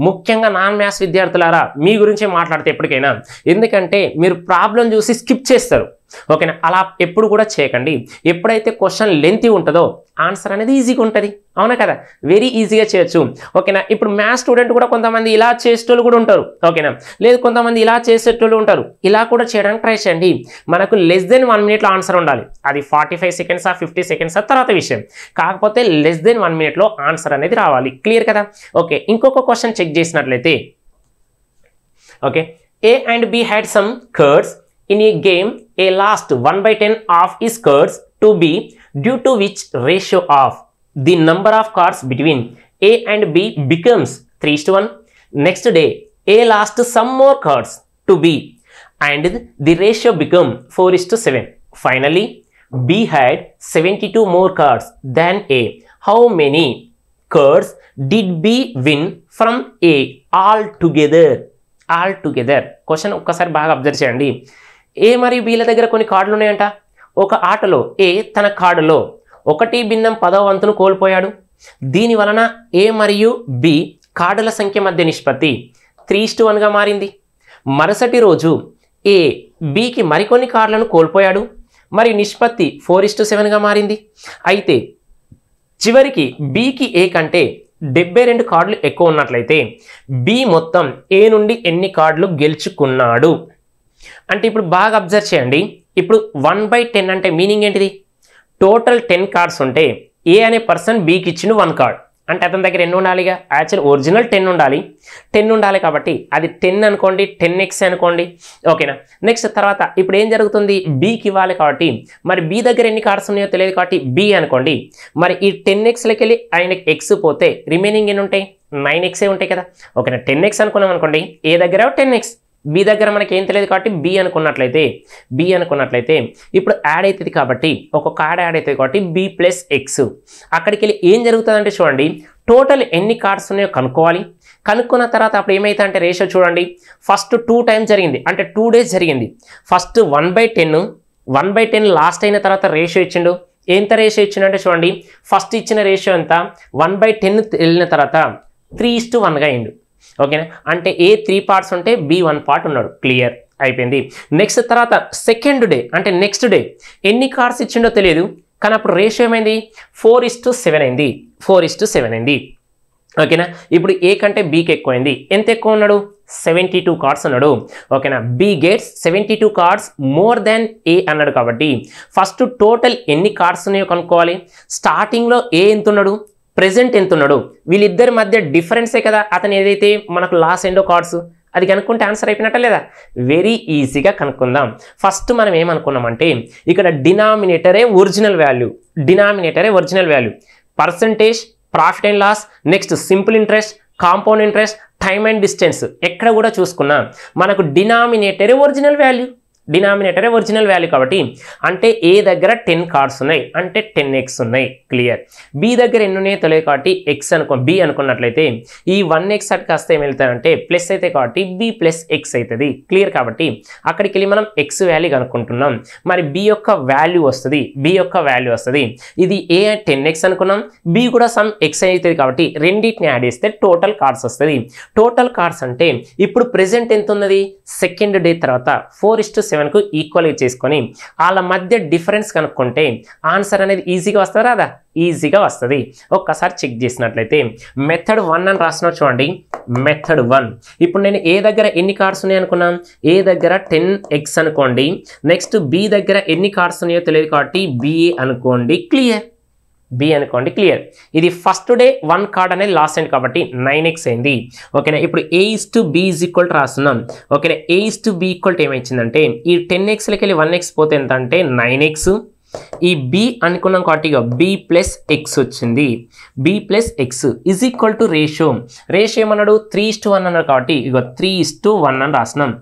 Speaker 1: ముఖ్యంగా నాన్ మ్యాథ్స్ విద్యార్థులారా మీ గురించే మాట్లాడితే ఎప్పటికైనా. ఎందుకంటే మీరు ప్రాబ్లం చూసి స్కిప్ చేస్తారు. ఓకేనా, అలా ఎప్పుడు కూడా చేయకండి. ఎప్పుడైతే క్వశ్చన్ లెంతీ ఉంటుందో ఆన్సర్ అనేది ఈజీగా ఉంటుంది. అవునా కదా? వెరీ ఈజీగా చేయొచ్చు. ఓకేనా, ఇప్పుడు మ్యాథ్స్ స్టూడెంట్ కూడా కొంతమంది ఇలా చేసేటోళ్ళు కూడా ఉంటారు. ఓకేనా, లేదు కొంతమంది ఇలా చేసేటోళ్ళు ఉంటారు. ఇలా కూడా చేయడానికి ట్రై చేయండి. మనకు less than 1 minute ఆన్సర్ ఉండాలి. అది 45 seconds 50 seconds తర్వాత విషయం. కాకపోతే less than 1 minute ఆన్సర్ అనేది రావాలి. క్లియర్ కదా? ఓకే, ఇంకొక క్వశ్చన్ చెక్ చేసినట్లయితే okay, A and B had some cards. In a game, A lost 1/10 of his cards to B, due to which ratio of the number of cards between A and B becomes 3:1. Next day, A lost some more cards to B and the ratio become 4:7. Finally, B had 72 more cards than A. How many cards did B win from A altogether? Question ఒక్కసారి బాగా observe చేయండి. ఏ మరియు బీల దగ్గర కొన్ని కార్డులు ఉన్నాయంట. ఒక ఆటలో ఏ తన కార్డులో 1/10వ వంతును కోల్పోయాడు. దీని వలన ఏ మరియు బి కార్డుల సంఖ్య మధ్య నిష్పత్తి 3:1గా మారింది. మరుసటి రోజు ఏ బికి మరికొన్ని కార్డులను కోల్పోయాడు మరియు నిష్పత్తి 4:7గా మారింది. అయితే చివరికి బికి ఏ కంటే 72 కార్డులు ఎక్కువ ఉన్నట్లయితే బి మొత్తం ఏ నుండి ఎన్ని కార్డులు గెలుచుకున్నాడు అంటే ఇప్పుడు బాగా అబ్జర్వ్ చేయండి. ఇప్పుడు 1/10 అంటే మీనింగ్ ఏంటిది? టోటల్ 10 కార్డ్స్ ఉంటే ఏ అనే పర్సన్ బికి ఇచ్చిండు 1 కార్డ్ అంటే అతని దగ్గర ఎన్ని ఉండాలిగా? యాక్చువల్ ఒరిజినల్ 10 ఉండాలి. 10 ఉండాలి కాబట్టి అది 10 అనుకోండి, 10x అనుకోండి. ఓకేనా, నెక్స్ట్ తర్వాత ఇప్పుడు ఏం జరుగుతుంది? బికి ఇవ్వాలి కాబట్టి మరి బి దగ్గర ఎన్ని కార్డ్స్ ఉన్నాయో తెలియదు కాబట్టి బి అనుకోండి. మరి ఈ 10xలోకి వెళ్ళి ఆయనకి ఎక్స్ పోతే రిమైనింగ్ ఎన్ని ఉంటాయి? 9x ఉంటాయి కదా. ఓకేనా, 10x అనుకున్నాం అనుకోండి, ఏ దగ్గర 10x, బి దగ్గర మనకి ఏం తెలియదు కాబట్టి బి అనుకున్నట్లయితే ఇప్పుడు యాడ్ అవుతుంది కాబట్టి ఒక్కొక్క యాడ్ అవుతుంది కాబట్టి బి ప్లస్ ఎక్స్. అక్కడికి వెళ్ళి ఏం జరుగుతుందంటే చూడండి, టోటల్ ఎన్ని కార్డ్స్ ఉన్నాయో కనుక్కోవాలి. కనుక్కున్న తర్వాత అప్పుడు ఏమైతే అంటే రేషియో చూడండి, ఫస్ట్ 2 టైమ్స్ జరిగింది అంటే 2 days జరిగింది. ఫస్ట్ 1/10 లాస్ట్ అయిన తర్వాత రేషియో ఇచ్చిండు. ఎంత రేషియో ఇచ్చిండంటే చూడండి, ఫస్ట్ ఇచ్చిన రేషియో ఎంత 1/10 వెళ్ళిన తర్వాత 3:1గా అయిండు. ఓకేనా, అంటే ఏ 3 parts ఉంటే బి 1 part ఉన్నాడు. క్లియర్ అయిపోయింది. నెక్స్ట్ తర్వాత సెకండ్ డే అంటే నెక్స్ట్ డే ఎన్ని కార్డ్స్ ఇచ్చిండో తెలియదు కానీ అప్పుడు రేషియో ఏమైంది? 4:7 అయింది. ఓకేనా. ఇప్పుడు ఏ కంటే బీకి ఎక్కువైంది. ఎంత ఎక్కువ ఉన్నాడు? 72 కార్డ్స్ అన్నాడు. ఓకేనా. B gets 72 cards more than A అన్నాడు. కాబట్టి ఫస్ట్ టోటల్ ఎన్ని కార్డ్స్ ఉన్నాయో కనుక్కోవాలి. స్టార్టింగ్లో ఏ ఎంత ఉన్నాడు, ప్రెజెంట్ ఎంత ఉన్నాడు, వీళ్ళిద్దరి మధ్య డిఫరెన్సే కదా అతను ఏదైతే మనకు లాస్ ఎండో కార్డ్స్, అది కనుక్కుంటే ఆన్సర్ అయిపోయినట్ట లేదా? వెరీ ఈజీగా కనుక్కుందాం. ఫస్ట్ మనం ఏమనుకున్నామంటే ఇక్కడ డినామినేటరే original value, percentage, profit and loss, next simple interest, compound interest, time and distance ఎక్కడ కూడా చూసుకున్నా మనకు డినామినేటరే ఒరిజినల్ వాల్యూ కాబట్టి అంటే ఏ దగ్గర 10 కార్డ్స్ ఉన్నాయి అంటే 10x ఉన్నాయి. క్లియర్. బి దగ్గర ఎన్ని ఉన్నాయో తెలియదు కాబట్టి ఎక్స్ బి అనుకున్నట్లయితే ఈ 1x అటు కాస్త ఏం వెళ్తారంటే ప్లస్ అయితే కాబట్టి బి ప్లస్ ఎక్స్ అవుతుంది. క్లియర్. కాబట్టి అక్కడికి వెళ్ళి మనం ఎక్స్ వాల్యూ కనుక్కుంటున్నాం. మరి బి యొక్క వాల్యూ వస్తుంది. ఇది ఏ 10x అనుకున్నాం, బి కూడా సమ్ ఎక్స్ అవుతుంది కాబట్టి రెండింటిని యాడ్ చేస్తే టోటల్ కార్డ్స్ వస్తుంది. టోటల్ కార్డ్స్ అంటే ఇప్పుడు ప్రెసెంట్ ఎంత ఉన్నది, సెకండ్ డే తర్వాత 4:7 కు ఈక్వల్గా చేసుకొని వాళ్ళ మధ్య డిఫరెన్స్ కనుక్కుంటే ఆన్సర్ అనేది ఈజీగా వస్తుందా రాదా? ఈజీగా వస్తుంది. ఒక్కసారి చెక్ చేసినట్లయితే మెథడ్ 1 అని రాసిన చూడండి. మెథడ్ 1 ఇప్పుడు నేను ఏ దగ్గర ఎన్ని కార్డ్స్ ఉన్నాయి అనుకున్నాం, ఏ దగ్గర 10x అనుకోండి. నెక్స్ట్ బి దగ్గర ఎన్ని కార్డ్స్ ఉన్నాయో తెలియదు కాబట్టి బిఏ అనుకోండి. క్లియర్. క్లియర్. ఇది ఫస్ట్ డే 1 కార్డ్ అనేది లాస్ అయింది కాబట్టి 9x అయింది. ఓకేనా. ఇప్పుడు A:B = రాస్తున్నాం. ఓకేనా. A:B = ఏమైందంటే ఈ 10xలకి వెళ్ళి 1x పోతే ఎంత అంటే 9x. ఈ b అనుకున్నాం కాబట్టి ఇక b ప్లస్ ఎక్స్ వచ్చింది. b plus X is equal to ratio ఏమన్నాడు 3:1 అన్నాడు కాబట్టి ఇక 3:1 అని రాసినాం.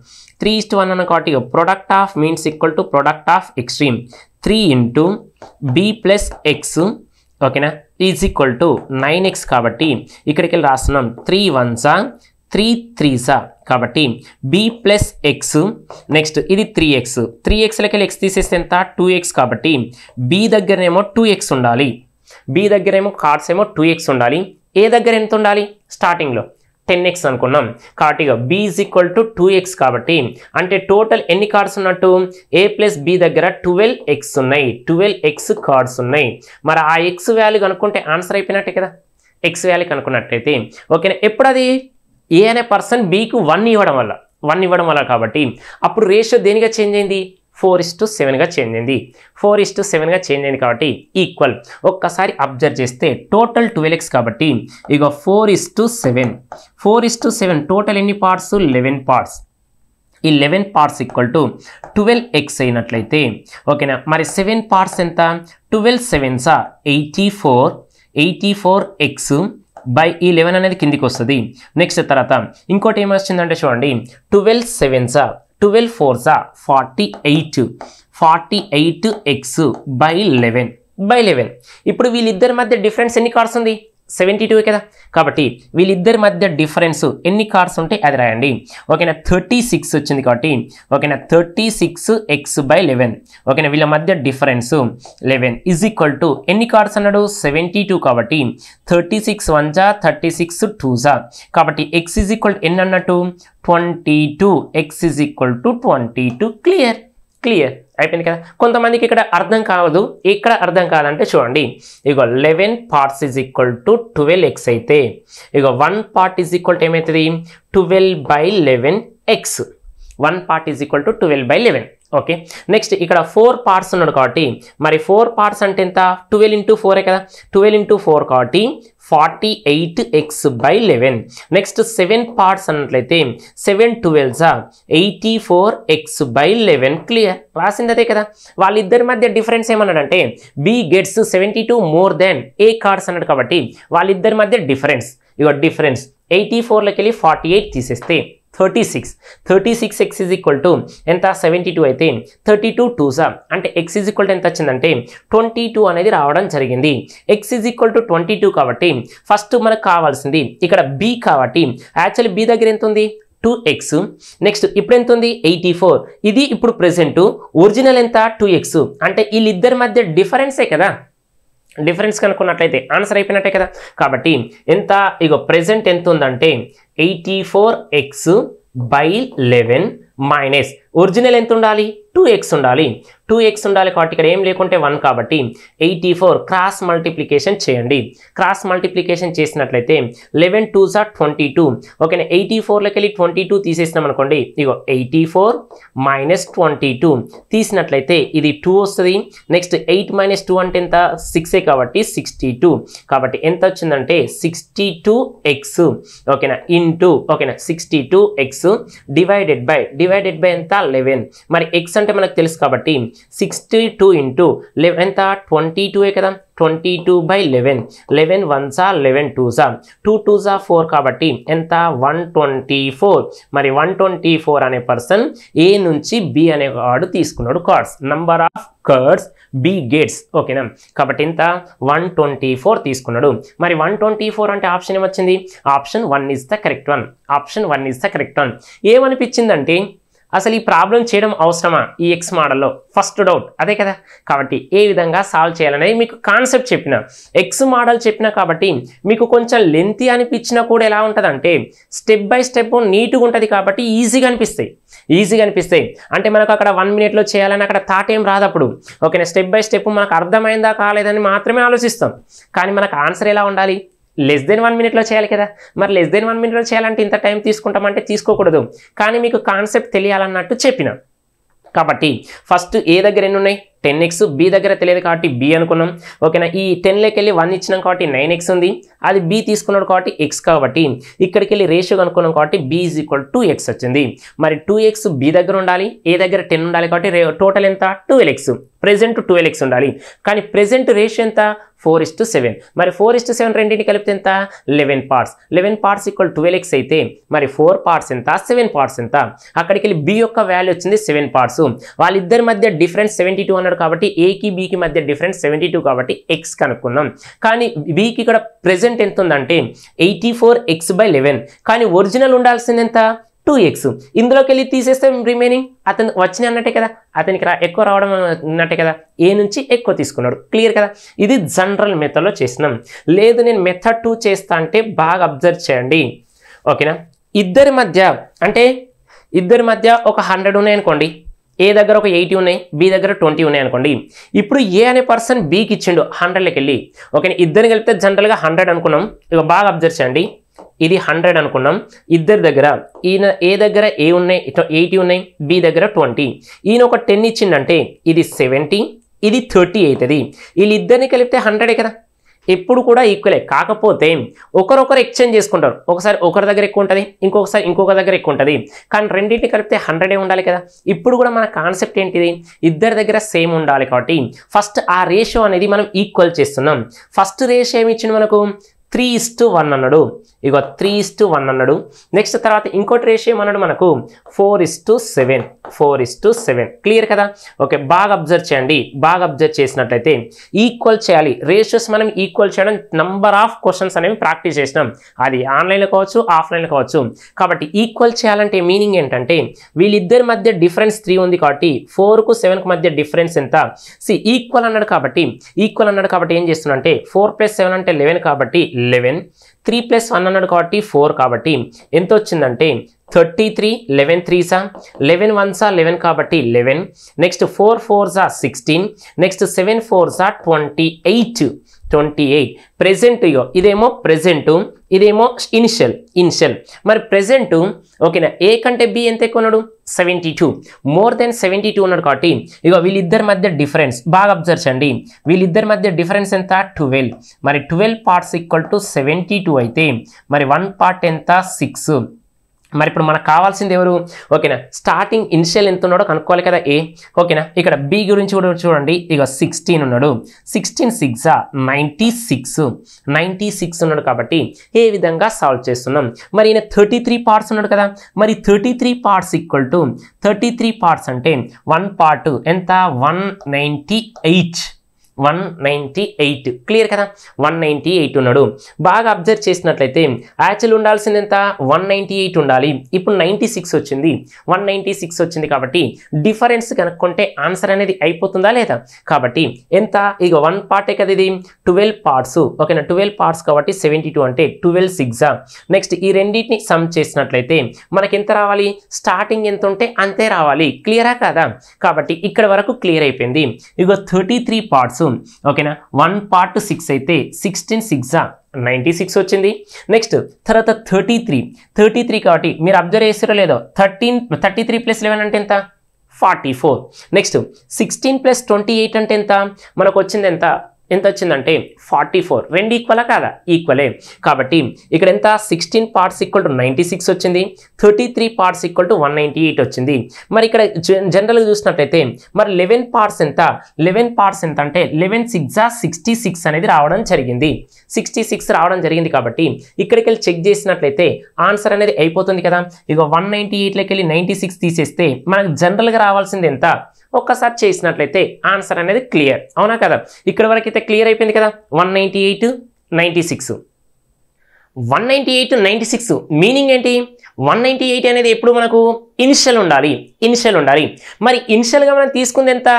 Speaker 1: 3:1 అన్న కాబట్టి ఇక product of means equal to product of extreme 3 into b plus X. ఓకేనా. ఈజ్ ఈక్వల్ టు 9x కాబట్టి ఇక్కడికి వెళ్ళి రాస్తున్నాం 3 1s 3 3s కాబట్టి b ప్లస్ ఎక్స్. నెక్స్ట్ ఇది 3xలకి వెళ్ళి ఎక్స్ తీసేస్తే ఎంత 2x కాబట్టి b దగ్గరనేమో 2x ఉండాలి. b దగ్గరేమో కార్డ్స్ ఏమో 2x ఉండాలి. ఏ దగ్గర ఎంత ఉండాలి? స్టార్టింగ్లో 10x అనుకున్నాం కాబట్టి ఇక b = 2x కాబట్టి అంటే టోటల్ ఎన్ని కార్డ్స్ ఉన్నట్టు a ప్లస్ b దగ్గర 12x ఉన్నాయి. 12x కార్డ్స్ ఉన్నాయి. మరి ఆ x వాల్యూ కనుక్కుంటే ఆన్సర్ అయిపోయినట్టే కదా. x వాల్యూ కనుక్కున్నట్టయితే ఓకేనా. ఎప్పుడు అది ఏ అనే పర్సన్ bకు 1 ఇవ్వడం వల్ల కాబట్టి అప్పుడు రేషియో దేనిగా చేంజ్ అయింది 4:7గా చేంజ్ అయింది కాబట్టి ఈక్వల్. ఒక్కసారి అబ్జర్వ్ చేస్తే టోటల్ 12x కాబట్టి ఇక 4:7 టోటల్ ఎన్ని పార్ట్స్ 11 పార్ట్స్. ఈ 11 పార్ట్స్ ఈక్వల్ టు 12x అయినట్లయితే ఓకేనా. మరి 7 పార్ట్స్ ఎంత 12 7s 84x బై ఈ 11 అనేది కిందికి వస్తుంది. నెక్స్ట్ తర్వాత ఇంకోటి ఏమొచ్చిందంటే చూడండి 12 7s 12 4s 48x బై 11. ఇప్పుడు వీళ్ళిద్దరి మధ్య డిఫరెన్స్ ఎన్ని కార్డ్స్ ఉంది 72 కదా. కాబట్టి వీళ్ళిద్దరి మధ్య డిఫరెన్స్ ఎన్ని కార్డ్స్ ఉంటే అది రాయండి. ఓకేనా. 36 వచ్చింది కాబట్టి ఓకేనా 36x బై 11. ఓకేనా. వీళ్ళ మధ్య డిఫరెన్స్ 11 ఈజ్ ఈక్వల్ టు ఎన్ని కార్డ్స్ అన్నాడు 72 కాబట్టి 36 1s 36 2s కాబట్టి x ఈజ్ ఈక్వల్ ఎన్ని అన్నట్టు 22. x is equal to 22. Clear అయిపోయింది కదా. కొంతమందికి ఇక్కడ అర్థం కాదు. ఇక్కడ అర్థం కాదంటే చూడండి ఇక 11 parts is equal to 12x అయితే ఇక 1 పార్ట్ ఈజ్ ఈక్వల్ టు ఏమవుతుంది 12/11x. 1 part is equal to 12/11. Okay. Next ఇక్కడ 4 పార్ట్స్ ఉన్నాడు కాబట్టి మరి 4 పార్ట్స్ అంటే ఎంత 12 into 4 కదా. 12 into 4 కాబట్టి 48x బై 11. నెక్స్ట్ 7 పార్ట్స్ అన్నట్లయితే 7 12s 84x బై 11. క్లియర్. రాసింది అదే కదా. వాళ్ళిద్దరి మధ్య డిఫరెన్స్ ఏమన్నాడంటే b గెట్స్ 72 మోర్ దాన్ ఏ కార్డ్స్ అన్నాడు కాబట్టి వాళ్ళిద్దరి మధ్య డిఫరెన్స్ 84లోకి వెళ్ళి 48 తీసేస్తే 36x ఈజ్ ఈక్వల్ టు ఎంత 72 అయితే 32 2s అంటే x ఈజ్ ఈక్వల్ టు ఎంత వచ్చిందంటే 22 అనేది రావడం జరిగింది. x ఈజ్ ఈక్వల్ టు 22 కాబట్టి ఫస్ట్ మనకు కావాల్సింది ఇక్కడ b కాబట్టి యాక్చువల్లీ b దగ్గర ఎంత ఉంది 2x. నెక్స్ట్ ఇప్పుడు ఎంత ఉంది 84. ఇది ఇప్పుడు ప్రెసెంట్ ఒరిజినల్ ఎంత 2x అంటే వీళ్ళిద్దరి మధ్య డిఫరెన్సే కదా. డిఫరెన్స్ కనుక్కున్నట్లయితే ఆన్సర్ అయిపోయినట్టే కదా. కాబట్టి ఎంత ఇక ప్రెసెంట్ ఎంత ఉందంటే 84x బై 11 మైనస్ ఒరిజినల్ ఎంత ఉండాలి 2x ఉండాలి 2x ఉండాలి కాబట్టి ఇక్కడ ఏం లేకుంటే 1 కాబట్టి 84 క్రాస్ మల్టిప్లికేషన్ చేయండి క్రాస్ మల్టిప్లికేషన్ చేసినట్లయితే 11 2s are 22 ఓకేనా 84 లోకి వెళ్ళి 22 తీసేసినాం అనుకోండి ఇగో 84 మైనస్ 22 తీసినట్లయితే ఇది 2 వస్తుంది నెక్స్ట్ 8 మైనస్ 2 అంటే ఎంత 6 కాబట్టి 62 కాబట్టి ఎంత వచ్చిందంటే 62x ఓకేనా ఇంటూ ఓకేనా 62x డివైడెడ్ బై ఎంత 11 మరి x అంటే మనకు తెలుసు కాబట్టి 62 ఇంటూ ఎంత 22 కదా 22/11 1s are 11 2s are 2 2s are 4 కాబట్టి ఎంత 124 మరి 124 అనే పర్సన్ ఏ నుంచి బి అనే వాడు తీసుకున్నాడు cards number of cards B gets ఓకేనా కాబట్టి ఎంత 124 తీసుకున్నాడు మరి 124 అంటే ఆప్షన్ ఏమొచ్చింది option 1 is the correct one option 1 is the correct one ఏమనిపించిందంటే అసలు ఈ ప్రాబ్లం చేయడం అవసరమా ఈ ఎక్స్ మోడల్లో ఫస్ట్ డౌట్ అదే కదా కాబట్టి ఏ విధంగా సాల్వ్ చేయాలనేది మీకు కాన్సెప్ట్ చెప్పిన ఎక్స్ మోడల్ చెప్పిన కాబట్టి మీకు కొంచెం లెంతీ అనిపించినా కూడా ఎలా ఉంటుందంటే స్టెప్ బై స్టెప్ నీట్గా ఉంటుంది కాబట్టి ఈజీగా అనిపిస్తాయి అంటే మనకు అక్కడ 1 minute చేయాలని అక్కడ థాట్ ఏం రాదు అప్పుడు ఓకేనా స్టెప్ బై స్టెప్ మనకు అర్థమైందా కాలేదని మాత్రమే ఆలోచిస్తాం కానీ మనకు ఆన్సర్ ఎలా ఉండాలి లెస్ దెన్ 1 minute చేయాలి కదా మరి లెస్ దెన్ 1 minute చేయాలంటే ఇంత టైం తీసుకుంటామంటే తీసుకోకూడదు కానీ మీకు కాన్సెప్ట్ తెలియాలన్నట్టు చెప్పిన కాబట్టి ఫస్ట్ ఏ దగ్గర ఎన్ని ఉన్నాయి 10x బి దగ్గర తెలియదు కాబట్టి బి అనుకున్నాం ఓకేనా ఈ 10 లోకి వెళ్ళి 1 ఇచ్చినాం కాబట్టి 9x ఉంది అది బి తీసుకున్నాడు కాబట్టి x కాబట్టి ఇక్కడికి వెళ్ళి రేషియో కనుక్కున్నాం కాబట్టి b = 2x వచ్చింది మరి 2x బి దగ్గర ఉండాలి ఏ దగ్గర 10 ఉండాలి కాబట్టి టోటల్ ఎంత 12x ప్రెజెంట్ 12x ఉండాలి కానీ ప్రెజెంట్ రేషియో ఎంత 4:7 మరి 4:7 రెండింటిని కలిపితే ఎంత 11 parts 11 parts = 12x అయితే మరి 4 parts ఎంత 7 parts ఎంత అక్కడికి వెళ్ళి b యొక్క వాల్యూ వచ్చింది 7 parts వాళ్ళిద్దరి మధ్య డిఫరెన్స్ 72 అన్నాడు కాబట్టి a కి b కి మధ్య డిఫరెన్స్ 72 కాబట్టి x కనుక్కున్నాం కానీ b కి ఇక్కడ ప్రెజెంట్ ఎంత ఉందంటే 84x/11 కానీ ఒరిజినల్ ఉండాల్సింది ఎంత 2x ఇందులోకి వెళ్ళి తీసేస్తే రిమైనింగ్ అతను వచ్చిన అన్నట్టే కదా అతనికి ఎక్కువ రావడం అన్నట్టే కదా ఏ నుంచి ఎక్కువ తీసుకున్నాడు క్లియర్ కదా ఇది జనరల్ మెథడ్లో చేసినాం లేదు నేను మెథడ్ 2 చేస్తా అంటే బాగా అబ్జర్వ్ చేయండి ఓకేనా ఇద్దరి మధ్య ఒక 100 ఉన్నాయి అనుకోండి ఏ దగ్గర ఒక 80 ఉన్నాయి బి దగ్గర 20 ఉన్నాయి అనుకోండి ఇప్పుడు ఏ అనే పర్సన్ బికి ఇచ్చిండు 100లోకి వెళ్ళి ఓకేనా ఇద్దరిని కలిపితే జనరల్గా 100 అనుకున్నాం ఇక బాగా అబ్జర్వ్ చేయండి ఇది 100 అనుకున్నాం ఇద్దరి దగ్గర ఈయన ఏ దగ్గర ఏ ఉన్నాయి 80 ఉన్నాయి బి దగ్గర 20 ఈయన ఒక 10 ఇచ్చిండంటే ఇది 70 ఇది 30 అవుతుంది వీళ్ళిద్దరిని కలిపితే 100 కదా ఎప్పుడు కూడా ఈక్వలే కాకపోతే ఒకరొకరు ఎక్స్చేంజ్ చేసుకుంటారు ఒకసారి ఒకరి దగ్గర ఎక్కువ ఉంటుంది ఇంకొకసారి ఇంకొక దగ్గర ఎక్కువ ఉంటుంది కానీ రెండింటిని కలిపితే 100 ఉండాలి కదా ఇప్పుడు కూడా మన కాన్సెప్ట్ ఏంటిది ఇద్దరి దగ్గర సేమ్ ఉండాలి కాబట్టి ఫస్ట్ ఆ రేషియో అనేది మనం ఈక్వల్ చేస్తున్నాం ఫస్ట్ రేషియో ఏమి ఇచ్చింది మనకు 3:1 అన్నాడు ఇగో 3:1 అన్నాడు నెక్స్ట్ తర్వాత ఇంకోటి రేషియో ఏమన్నాడు మనకు 4:7 క్లియర్ కదా ఓకే బాగా అబ్జర్వ్ చేయండి బాగా అబ్జర్వ్ చేసినట్లయితే ఈక్వల్ చేయాలి రేషియోస్ మనం ఈక్వల్ చేయడం నంబర్ ఆఫ్ క్వశ్చన్స్ అనేవి ప్రాక్టీస్ చేసినాం అది ఆన్లైన్లో కావచ్చు ఆఫ్లైన్లో కావచ్చు కాబట్టి ఈక్వల్ చేయాలంటే మీనింగ్ ఏంటంటే వీళ్ళిద్దరి మధ్య డిఫరెన్స్ 3 ఉంది కాబట్టి 4కు 7కు మధ్య డిఫరెన్స్ ఎంత ఈక్వల్ అన్నాడు కాబట్టి ఏం చేస్తున్నా అంటే 4 + 7 అంటే 11 కాబట్టి 11 3 + 1 అన్నాడు కాబట్టి 4 కాబట్టి ఎంత వచ్చిందంటే 33 11 3s 11 1s 11 కాబట్టి 11 next 4 4s 16 next 7 4s 28 present ఇదేమో ప్రెజెంట్ ఇదేమో ఇనిషియల్ మరి ప్రెజెంట్ ఓకేనా ఏ కంటే బి ఎంత ఎక్కువ ఉన్నాడు 72 మోర్ దెన్ 72 ఉన్నాడు కాబట్టి వీళ్ళిద్దరి మధ్య డిఫరెన్స్ బాగా అబ్జర్వ్ చేయండి వీళ్ళిద్దరి మధ్య డిఫరెన్స్ ఎంత 12 మరి 12 parts = 72 అయితే మరి 1 part ఎంత 6 మరి ఇప్పుడు మనకు కావాల్సింది ఎవరు ఓకేనా స్టార్టింగ్ ఇనిషియల్ ఎంత ఉన్నాడో కనుక్కోవాలి కదా ఏ ఓకేనా ఇక్కడ బి గురించి కూడా చూడండి 16 ఉన్నాడు 16 6 96 ఉన్నాడు కాబట్టి ఏ విధంగా సాల్వ్ చేస్తున్నాం మరి ఈయన 33 parts ఉన్నాడు కదా మరి 33 parts = 33 parts అంటే 1 part ఎంత 198 198. క్లియర్ కదా, 198 ఉన్నాడు. బాగా అబ్జర్వ్ చేసినట్లయితే యాక్చువల్ ఉండాల్సింది ఎంత, 198 ఉండాలి. ఇప్పుడు 96 వచ్చింది, 196 వచ్చింది. కాబట్టి డిఫరెన్స్ కనుక్కుంటే ఆన్సర్ అనేది అయిపోతుందా లేదా? కాబట్టి ఎంత, ఇక 1 పార్టే కదా ఇది, 12 పార్ట్స్. ఓకేనా, 12 పార్ట్స్ కాబట్టి 72 అంటే 12 6. నెక్స్ట్ ఈ రెండింటిని సమ్ చేసినట్లయితే మనకి ఎంత రావాలి, స్టార్టింగ్ ఎంత ఉంటే అంతే రావాలి. క్లియరా కాదా? కాబట్టి ఇక్కడ వరకు క్లియర్ అయిపోయింది. ఇక 33 పార్ట్స్. ఓకేనా, 1 పార్ట్ 6 అయితే 16 6 96 వచ్చింది. నెక్స్ట్ తర్వాత 33 కాబట్టి మీరు అబ్జర్వ్ చేస్తారో లేదో, 33 + 11 అంటే ఎంత, 44. నెక్స్ట్ 16 + 28 అంటే ఎంత, మనకు వచ్చింది ఎంత వచ్చిందంటే 44. రెండు ఈక్వలా కాదా? ఈక్వలే. కాబట్టి ఇక్కడ ఎంత, 16 పార్ట్స్ = 96 వచ్చింది, 33 పార్ట్స్ = 198 వచ్చింది. మరి ఇక్కడ జనరల్గా చూసినట్లయితే మరి 11 పార్ట్స్ ఎంత, 11 పార్ట్స్ ఎంత అంటే 11 6 66 అనేది రావడం జరిగింది. 66 రావడం జరిగింది. కాబట్టి ఇక్కడికి వెళ్ళి చెక్ చేసినట్లయితే ఆన్సర్ అనేది అయిపోతుంది కదా. ఇక 198లోకి వెళ్ళి 96 తీసేస్తే మనకు జనరల్గా రావాల్సింది ఎంత, ఒక్కసారి చేసినట్లయితే ఆన్సర్ అనేది క్లియర్. అవునా కదా? ఇక్కడ వరకు అయితే క్లియర్ అయిపోయింది కదా. 198 96, 198 96 మీనింగ్ ఏంటి? 198 అనేది ఎప్పుడు మనకు ఇనిషియల్ ఉండాలి. మరి ఇనిషియల్గా మనం తీసుకుంది ఎంత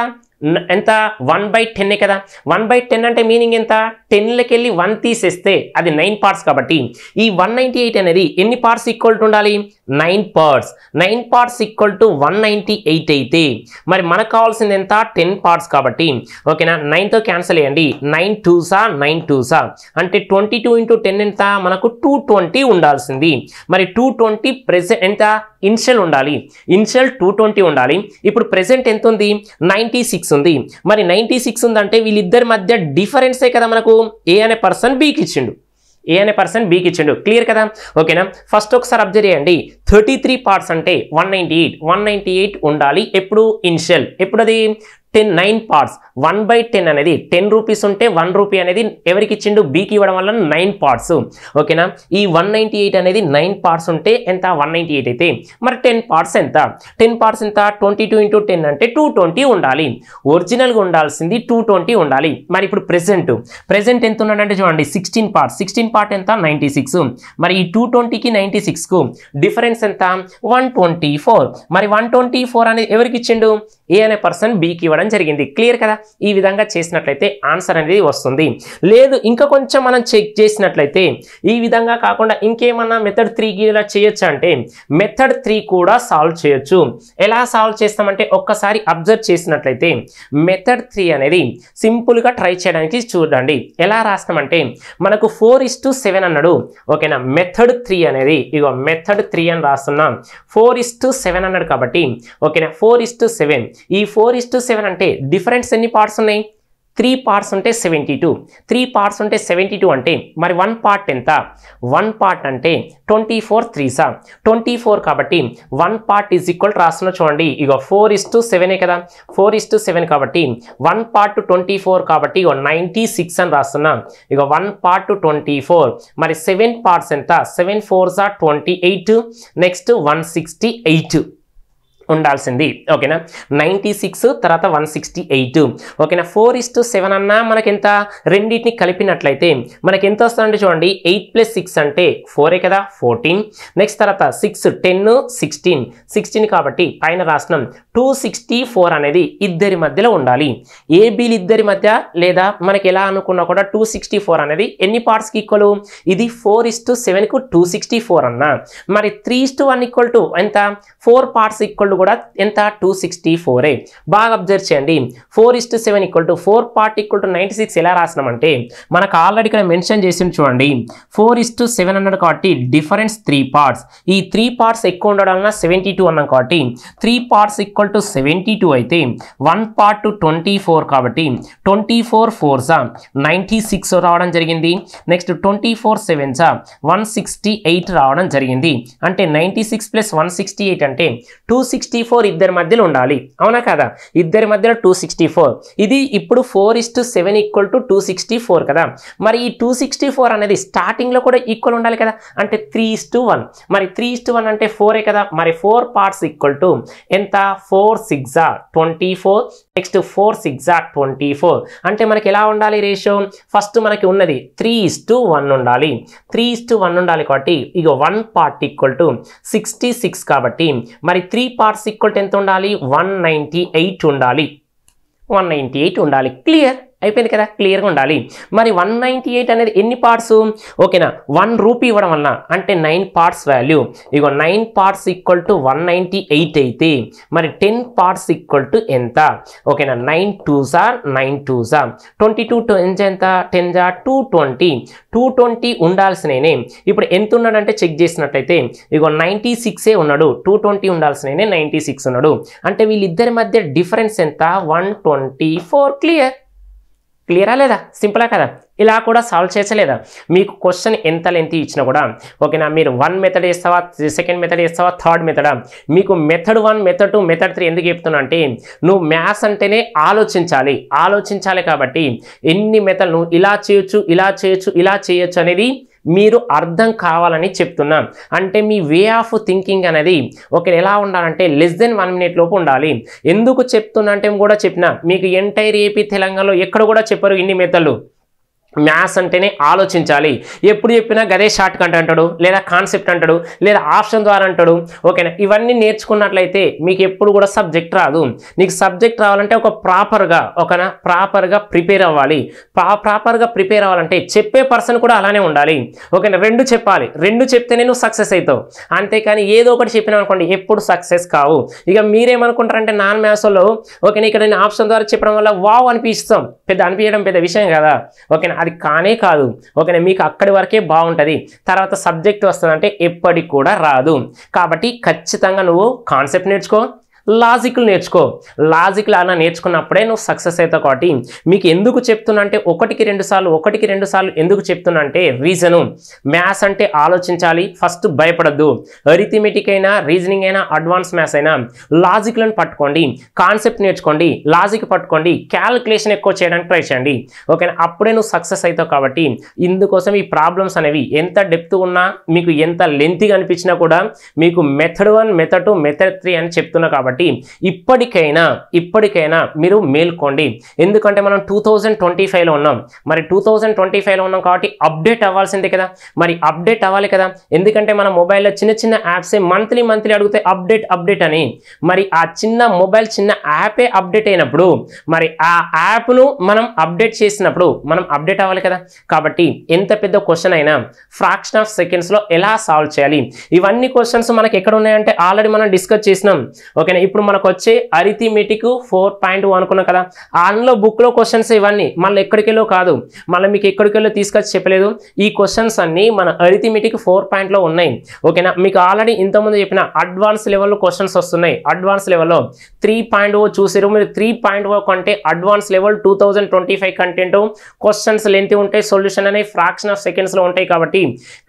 Speaker 1: 1/10 కదా. 1/10 అంటే మీనింగ్ ఎంత, 10లోకి వెళ్ళి 1 తీసేస్తే అది 9 పార్ట్స్. కాబట్టి ఈ 198 అనేది ఎన్ని పార్ట్స్ ఈక్వల్ టు ఉండాలి, 9 పార్ట్స్. 9 పార్ట్స్ ఈక్వల్ టు 198 అయితే మరి మనకు కావాల్సింది ఎంత, 10 పార్ట్స్. కాబట్టి ఓకేనా, 9తో క్యాన్సిల్ చేయండి. 9 2s అంటే 22 × 10 ఎంత, మనకు 220 ఉండాల్సింది. మరి 220 ప్రెసెంట్ ఎంత, ఇనిషియల్ ఉండాలి. ఇనిషియల్ 220 ఉండాలి. ఇప్పుడు ప్రెసెంట్ ఎంత ఉంది, 96 ఉంది. మరి 96 ఉందంటే వీళ్ళిద్దరి మధ్య డిఫరెన్సే కదా మనకు ఏ అనే పర్సన్ బీకి ఇచ్చిండు. క్లియర్ కదా? ఓకేనా, ఫస్ట్ ఒకసారి అబ్జర్వ్ చేయండి. 33 పార్ట్స్ అంటే 198 ఉండాలి. ఎప్పుడు ఇనిషియల్, ఎప్పుడు అది 9 పార్ట్స్. 1/10 అనేది 10 రూపీస్ ఉంటే 1 రూపీ అనేది ఎవరికి ఇచ్చిండు, బీకి ఇవ్వడం వల్ల 9 పార్ట్స్. ఓకేనా, ఈ 198 అనేది 9 పార్ట్స్ ఉంటే ఎంత, 198 అయితే మరి 10 పార్ట్స్ ఎంత, 10 పార్ట్స్ ఎంత, 22 × 10 అంటే 220 ఉండాలి. ఒరిజినల్గా ఉండాల్సింది 220 ఉండాలి. మరి ఇప్పుడు ప్రెసెంట్ ఎంత ఉన్నాడంటే చూడండి, 16 పార్ట్స్. 16 పార్ట్ ఎంత, 96. మరి ఈ 220కి 96కు డిఫరెన్స్ ఎంత, 124. మరి 124 అనేది ఎవరికి ఇచ్చిండు, ఏ అనే పర్సన్ బీకి ఇవ్వడం జరిగింది. క్లియర్ కదా? ఈ విధంగా చేసినట్లయితే ఆన్సర్ అనేది వస్తుంది. లేదు ఇంకా కొంచెం మనం చెక్ చేసినట్లయితే ఈ విధంగా కాకుండా ఇంకేమన్నా మెథడ్ 3కి ఇలా చేయొచ్చు అంటే మెథడ్ 3 కూడా సాల్వ్ చేయొచ్చు. ఎలా సాల్వ్ చేస్తామంటే ఒక్కసారి అబ్జర్వ్ చేసినట్లయితే మెథడ్ 3 అనేది సింపుల్గా ట్రై చేయడానికి చూడండి. ఎలా రాస్తామంటే మనకు 4:7 అన్నాడు. ఓకేనా, మెథడ్ 3 అనేది ఇగో మెథడ్ 3 అని రాస్తున్నాం. 4:7 అన్నాడు కాబట్టి ఓకేనా, 4:7. ఈ 4:7 అంటే డిఫరెన్స్ ఎన్ని పార్ట్స్ ఉన్నాయి, 3 పార్ట్స్ ఉంటే 72. 3 పార్ట్స్ ఉంటే 72 అంటే మరి 1 పార్ట్ ఎంత, 1 పార్ట్ అంటే 24 3s 24. కాబట్టి 1 పార్ట్ ఈజ్ ఈక్వల్ రాస్తున్నా చూడండి. ఇక 4:7 కదా, 4:7 కాబట్టి 1 పార్ట్ 24 కాబట్టి ఇక 96 అని రాస్తున్నా. ఇక 1 పార్ట్ 24. మరి 7 పార్ట్స్ ఎంత, 7 4s 28. నెక్స్ట్ 168 ఉండాల్సింది. ఓకేనా, 96 తర్వాత 168. ఓకేనా, 4:7 అన్నా మనకి ఎంత, రెండింటిని కలిపినట్లయితే మనకి ఎంత వస్తుందంటే చూడండి, 8 + 6 అంటే 4 కదా, 14. నెక్స్ట్ తర్వాత 6 10 16 కాబట్టి పైన రాసినాం 264 అనేది ఇద్దరి మధ్యలో ఉండాలి. ఏబీలు ఇద్దరి మధ్య లేదా మనకి ఎలా అనుకున్నా కూడా 264 అనేది ఎన్ని పార్ట్స్కి ఈక్వల్, ఇది 4:7కు 264 అన్నా. మరి 3:1 ఈక్వల్ టు ఎంత, 4 పార్ట్స్ ఈక్వల్ కూడా ఎంత, 264. బాగా అబ్జర్వ్ చేయండి. 4:7 equal to 4 part equal to 96 ఎలా రాసినామంటే మనకు ఆల్రెడీ ఇక్కడ మెన్షన్ చేసింది చూడండి. 4:7 అన్నాడు కాబట్టి డిఫరెన్స్ 3 పార్ట్స్. ఈ 3 పార్ట్స్ ఎక్కువ ఉండడం వలన 72 అన్నాం కాబట్టి 3 పార్ట్స్ ఈక్వల్ టు 72 అయితే 1 పార్ట్ 24 కాబట్టి 24 4s 96 రావడం జరిగింది. నెక్స్ట్ 24 7s 168 రావడం జరిగింది. అంటే 96 + 168 అంటే 264 ఇద్దరి మధ్యలో ఉండాలి. అవునా కదా, ఇద్దరి మధ్యలో 264. ఇది ఇప్పుడు 4:7 ఈక్వల్ టు 264 కదా. మరి ఈ 264 అనేది స్టార్టింగ్ లో కూడా ఈక్వల్ ఉండాలి కదా, అంటే 3:1. మరి 3:1 అంటే 4 కదా. మరి 4 పార్ట్స్ ఈక్వల్ టు ఎంత, 4 6 24. నెక్స్ట్ 4 6 24 అంటే మనకి ఎలా ఉండాలి రేషియో ఫస్ట్ మనకి ఉన్నది 3:1 ఉండాలి 3:1 ఉండాలి కాబట్టి ఇక 1 పార్ట్ ఈక్వల్ టు 66 కాబట్టి మరి 3 పార్ట్స్ ఈక్వల్ టు ఎంత ఉండాలి 198 ఉండాలి 198 ఉండాలి క్లియర్ అయిపోయింది కదా క్లియర్గా ఉండాలి మరి 198 అనేది ఎన్ని పార్ట్స్ ఓకేనా 1 రూపీ ఇవ్వడం వల్ల అంటే 9 parts value ego 9 parts equal to 198 అయితే మరి 10 పార్ట్స్ ఈక్వల్ టు ఎంత ఓకేనా 9 2s are 9 2s are 22 ఎంత 10 are 220 ఉండాల్సిననే ఇప్పుడు ఎంత ఉన్నాడంటే చెక్ చేసినట్లయితే ఇగో 96 ఉన్నాడు 220 ఉండాల్సిననే 96 ఉన్నాడు అంటే వీళ్ళిద్దరి మధ్య డిఫరెన్స్ ఎంత 124 క్లియరా లేదా సింపులా కదా ఇలా కూడా సాల్వ్ చేయలేదా మీకు క్వశ్చన్ ఎంత లెంత్ ఇచ్చినా కూడా ఓకేనా మీరు 1 మెథడ్ చేస్తావా సెకండ్ మెథడ్ చేస్తావా థర్డ్ మెథడా మీకు మెథడ్ 1 మెథడ్ 2 మెథడ్ 3 ఎందుకు చెప్తున్నా అంటే నువ్వు మ్యాథ్స్ అంటేనే ఆలోచించాలి కాబట్టి ఎన్ని మెథడ్ నువ్వు ఇలా చేయొచ్చు అనేది మీరు అర్థం కావాలని చెప్తున్నా అంటే మీ వే ఆఫ్ థింకింగ్ అనేది ఓకే ఎలా ఉండాలంటే లెస్ దెన్ 1 మినిట్ లోపు ఉండాలి ఎందుకు చెప్తున్నా అంటే కూడా చెప్పిన మీకు ఎంటైర్ ఏపీ తెలంగాణలో ఎక్కడ కూడా చెప్పరు ఇన్ని మెథడ్లు మ్యాథ్స్ అంటేనే ఆలోచించాలి ఎప్పుడు చెప్పినా గదే షార్ట్ కట్ అంటాడు లేదా కాన్సెప్ట్ అంటాడు లేదా ఆప్షన్ ద్వారా అంటాడు ఓకేనా ఇవన్నీ నేర్చుకున్నట్లయితే మీకు ఎప్పుడు కూడా సబ్జెక్ట్ రాదు నీకు సబ్జెక్ట్ రావాలంటే ఒక ప్రాపర్గా ప్రిపేర్ అవ్వాలి ప్రాపర్గా ప్రిపేర్ అవ్వాలంటే చెప్పే పర్సన్ కూడా అలానే ఉండాలి ఓకేనా రెండు చెప్పాలి రెండు చెప్తేనే నువ్వు సక్సెస్ అవుతావు అంతేకాని ఏదో ఒకటి చెప్పినావు అనుకోండి ఎప్పుడు సక్సెస్ కావు ఇక మీరేమనుకుంటారంటే నాన్ మ్యాథ్స్లో ఓకేనా ఇక్కడ నేను ఆప్షన్ ద్వారా చెప్పడం వల్ల వావ్ అనిపిస్తాం అనిపించడం పెద్ద విషయం కదా ఓకేనా అది కానే కాదు ఓకేనా మీకు అక్కడి వరకే బాగుంటుంది తర్వాత సబ్జెక్ట్ వస్తుందంటే ఎప్పటికి కూడా రాదు కాబట్టి ఖచ్చితంగా నువ్వు కాన్సెప్ట్ నేర్చుకో లాజికల్ అలా నేర్చుకున్నప్పుడే నువ్వు సక్సెస్ అవుతావు కాబట్టి మీకు ఎందుకు చెప్తున్నా అంటే ఒకటికి రెండు సార్లు ఎందుకు చెప్తున్నా అంటే రీజను మ్యాథ్స్ అంటే ఆలోచించాలి ఫస్ట్ భయపడద్దు అరిథమెటిక్ అయినా రీజనింగ్ అయినా అడ్వాన్స్ మ్యాథ్స్ అయినా లాజిక్లను పట్టుకోండి కాన్సెప్ట్ నేర్చుకోండి లాజిక్ పట్టుకోండి క్యాలిక్యులేషన్ ఎక్కువ చేయడానికి ట్రై చేయండి ఓకేనా అప్పుడే నువ్వు సక్సెస్ అవుతావు కాబట్టి ఇందుకోసం ఈ ప్రాబ్లమ్స్ అనేవి ఎంత డెప్త్ ఉన్నా మీకు ఎంత లెంతీగా అనిపించినా కూడా మీకు మెథడ్ 1 మెథడ్ 2 మెథడ్ 3 అని చెప్తున్నా కాబట్టి ఇప్పటికైనా మీరు మేల్కోండి ఎందుకంటే మనం 2025లో ఉన్నాం మరి 2025లో ఉన్నాం కాబట్టి అప్డేట్ అవ్వాల్సిందే కదా మరి అప్డేట్ అవ్వాలి కదా ఎందుకంటే మన మొబైల్లో చిన్న యాప్స్ మంత్లీ అడిగితే అప్డేట్ అని మరి ఆ చిన్న యాపే అప్డేట్ అయినప్పుడు మరి ఆ యాప్ను మనం అప్డేట్ చేసినప్పుడు మనం అప్డేట్ అవ్వాలి కదా కాబట్టి ఎంత పెద్ద క్వశ్చన్ అయినా ఫ్రాక్షన్ ఆఫ్ సెకండ్స్లో ఎలా సాల్వ్ చేయాలి ఇవన్నీ క్వశ్చన్స్ మనకి ఎక్కడ ఉన్నాయంటే ఆల్రెడీ మనం డిస్కస్ చేసినాం ఓకేనా ఇప్పుడు మనకు వచ్చే అరిథమెటిక్ 4.1 అనుకున్నాం కదా అందులో బుక్లో క్వశ్చన్స్ ఇవన్నీ మళ్ళీ ఎక్కడికెళ్ళో కాదు మళ్ళీ మీకు ఎక్కడికెళ్ళో తీసుకొచ్చి చెప్పలేదు ఈ క్వశ్చన్స్ అన్ని మన అరిథమెటిక్ 4.0 ఉన్నాయి ఓకేనా మీకు ఆల్రెడీ ఇంతకుముందు చెప్పిన అడ్వాన్స్ లెవెల్లో క్వశ్చన్స్ వస్తున్నాయి అడ్వాన్స్ లెవెల్లో 3.0 చూసారు మీరు 3.0 కంటే advance level 2025 content questions length ఉంటాయి సొల్యూషన్ అనేవి ఫ్రాక్షన్ ఆఫ్ సెకండ్స్లో ఉంటాయి కాబట్టి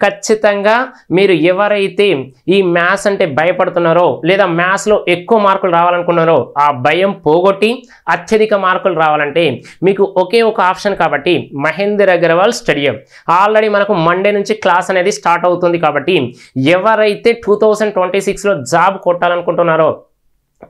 Speaker 1: ఖచ్చితంగా మీరు ఎవరైతే ఈ మ్యాథ్స్ అంటే భయపడుతున్నారో లేదా మ్యాథ్స్లో ఎక్కువ మార్కులు రావాలనుకున్నారో ఆ భయం పోగొట్టి అత్యధిక మార్కులు రావాలంటే మీకు ఒకే ఒక ఆప్షన్ కాబట్టి Mahender Agarwal study hub already మనకు మండే నుంచి క్లాస్ అనేది స్టార్ట్ అవుతుంది కాబట్టి ఎవరైతే 2026లో జాబ్ కొట్టాలనుకుంటున్నారో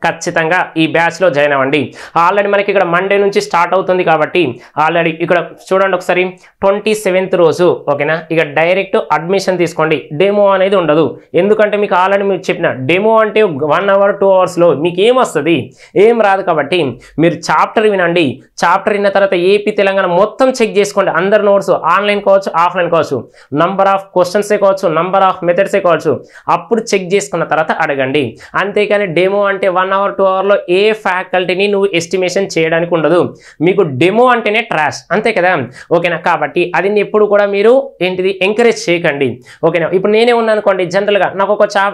Speaker 1: ఖచ్చితంగా ఈ బ్యాచ్లో జాయిన్ అవ్వండి ఆల్రెడీ మనకి ఇక్కడ మండే నుంచి స్టార్ట్ అవుతుంది కాబట్టి ఆల్రెడీ ఇక్కడ చూడండి ఒకసారి 27th రోజు ఓకేనా ఇక డైరెక్ట్ అడ్మిషన్ తీసుకోండి డెమో అనేది ఉండదు ఎందుకంటే మీకు ఆల్రెడీ మీకు చెప్పిన డెమో అంటే 1 hour 2 hours మీకు ఏమొస్తుంది ఏం రాదు కాబట్టి మీరు చాప్టర్ వినండి చాప్టర్ విన్న తర్వాత ఏపీ తెలంగాణ మొత్తం చెక్ చేసుకోండి అందరు నోట్స్ ఆన్లైన్ కావచ్చు ఆఫ్లైన్ కావచ్చు నంబర్ ఆఫ్ క్వశ్చన్సే కావచ్చు నంబర్ ఆఫ్ మెథడ్సే కావచ్చు అప్పుడు చెక్ చేసుకున్న తర్వాత అడగండి అంతేకాని డెమో అంటే 1 hour 2 hour ఏ ఫ్యాకల్టీని నువ్వు ఎస్టిమేషన్ చేయడానికి ఉండదు మీకు డెమో అంటేనే ట్రాష్ అంతే కదా ఓకేనా కాబట్టి అది ఎప్పుడు కూడా మీరు ఏంటిది ఎంకరేజ్ చేయకండి ఓకేనా ఇప్పుడు నేనే ఉన్నాను అనుకోండి జనరల్గా నాకు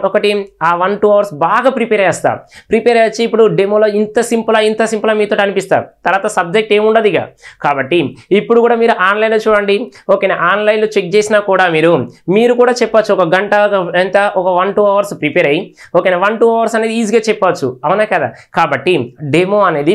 Speaker 1: ఒకటి ఆ 1-2 hours బాగా ప్రిపేర్ చేసి ఇప్పుడు డెమోలో ఇంత సింపుల్ మీతో అనిపిస్తా తర్వాత సబ్జెక్ట్ ఏముండదు ఇక కాబట్టి ఇప్పుడు కూడా మీరు ఆన్లైన్లో చూడండి ఓకేనా ఆన్లైన్లో చెక్ చేసినా కూడా మీరు కూడా చెప్పొచ్చు ఒక గంట ఎంత ఒక 1-2 hours ప్రిపేర్ అయ్యి ఓకేనా 1-2 hours అనేది ఈజీగా చెప్పొచ్చు అవునా కదా? కాబట్టి డెమో అనేది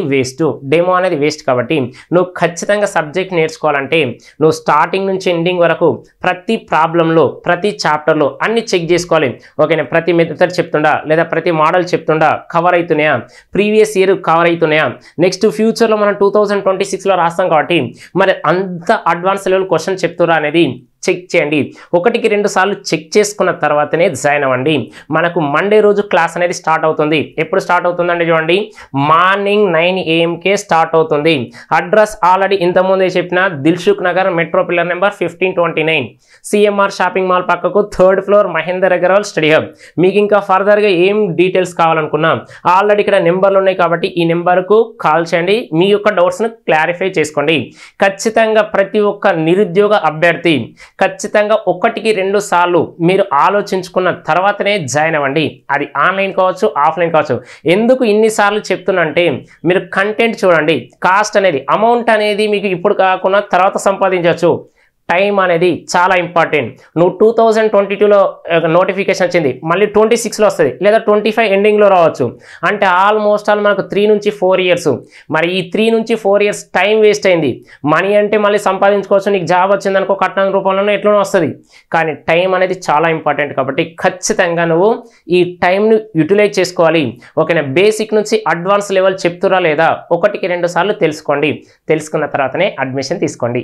Speaker 1: వేస్ట్ కాబట్టి నువ్వు ఖచ్చితంగా సబ్జెక్ట్ నేర్చుకోవాలంటే నువ్వు స్టార్టింగ్ నుంచి ఎండింగ్ వరకు ప్రతి ప్రాబ్లంలో ప్రతి చాప్టర్లో అన్ని చెక్ చేసుకోవాలి. ఓకేనా? ప్రతి మెథడ్ చెప్తుండా లేదా ప్రతి మోడల్ చెప్తుండా కవర్ అవుతున్నాయా, ప్రీవియస్ ఇయర్ కవర్ అవుతున్నాయా, నెక్స్ట్ ఫ్యూచర్లో మనం 2026లో రాస్తాం కాబట్టి మరి అంత అడ్వాన్స్ లెవెల్ క్వశ్చన్ చెప్తురా అనేది చెక్ చేయండి. 1-2 సార్లు చెక్ చేసుకున్న తర్వాతనే జాయిన్ అవ్వండి. మనకు మండే రోజు క్లాస్ అనేది స్టార్ట్ అవుతుంది. ఎప్పుడు స్టార్ట్ అవుతుందండి? చూడండి, మార్నింగ్ 9 AM స్టార్ట్ అవుతుంది. అడ్రస్ ఆల్రెడీ ఇంతకుముందే చెప్పిన Dilsukh Nagar metro pillar number 1529 CMR shopping mall పక్కకు 3rd floor Mahender Agarwal study hub. మీకు ఇంకా ఫర్దర్గా ఏం డీటెయిల్స్ కావాలనుకున్నా ఆల్రెడీ ఇక్కడ నెంబర్లు ఉన్నాయి కాబట్టి ఈ నెంబర్కు కాల్ చేయండి. మీ యొక్క డౌట్స్ను క్లారిఫై చేసుకోండి. ఖచ్చితంగా ప్రతి ఒక్క నిరుద్యోగ అభ్యర్థి ఖచ్చితంగా 1-2 సార్లు మీరు ఆలోచించుకున్న తర్వాతనే జాయిన్ అవ్వండి. అది ఆన్లైన్ కావచ్చు, ఆఫ్లైన్ కావచ్చు. ఎందుకు ఇన్నిసార్లు చెప్తున్నంటే మీరు కంటెంట్ చూడండి. కాస్ట్ అనేది, అమౌంట్ అనేది మీకు ఇప్పుడు కాకుండా తర్వాత సంపాదించవచ్చు. టైం అనేది చాలా ఇంపార్టెంట్. నువ్వు 2022లో నోటిఫికేషన్ వచ్చింది, మళ్ళీ 26లో వస్తుంది, లేదా 25 ఎండింగ్లో రావచ్చు. అంటే ఆల్మోస్ట్ మనకు 3 నుంచి 4 ఇయర్స్. మరి ఈ 3 నుంచి 4 ఇయర్స్ టైం వేస్ట్ అయింది. మనీ అంటే మళ్ళీ సంపాదించుకోవచ్చు, నీకు జాబ్ వచ్చిందనుకో కట్నం రూపంలోనే ఎట్లనో వస్తుంది. కానీ టైం అనేది చాలా ఇంపార్టెంట్ కాబట్టి ఖచ్చితంగా నువ్వు ఈ టైంను యూటిలైజ్ చేసుకోవాలి. ఓకేనా? బేసిక్ నుంచి అడ్వాన్స్ లెవెల్ చెప్తురా లేదా 1-2 సార్లు తెలుసుకోండి. తెలుసుకున్న తర్వాతనే అడ్మిషన్ తీసుకోండి.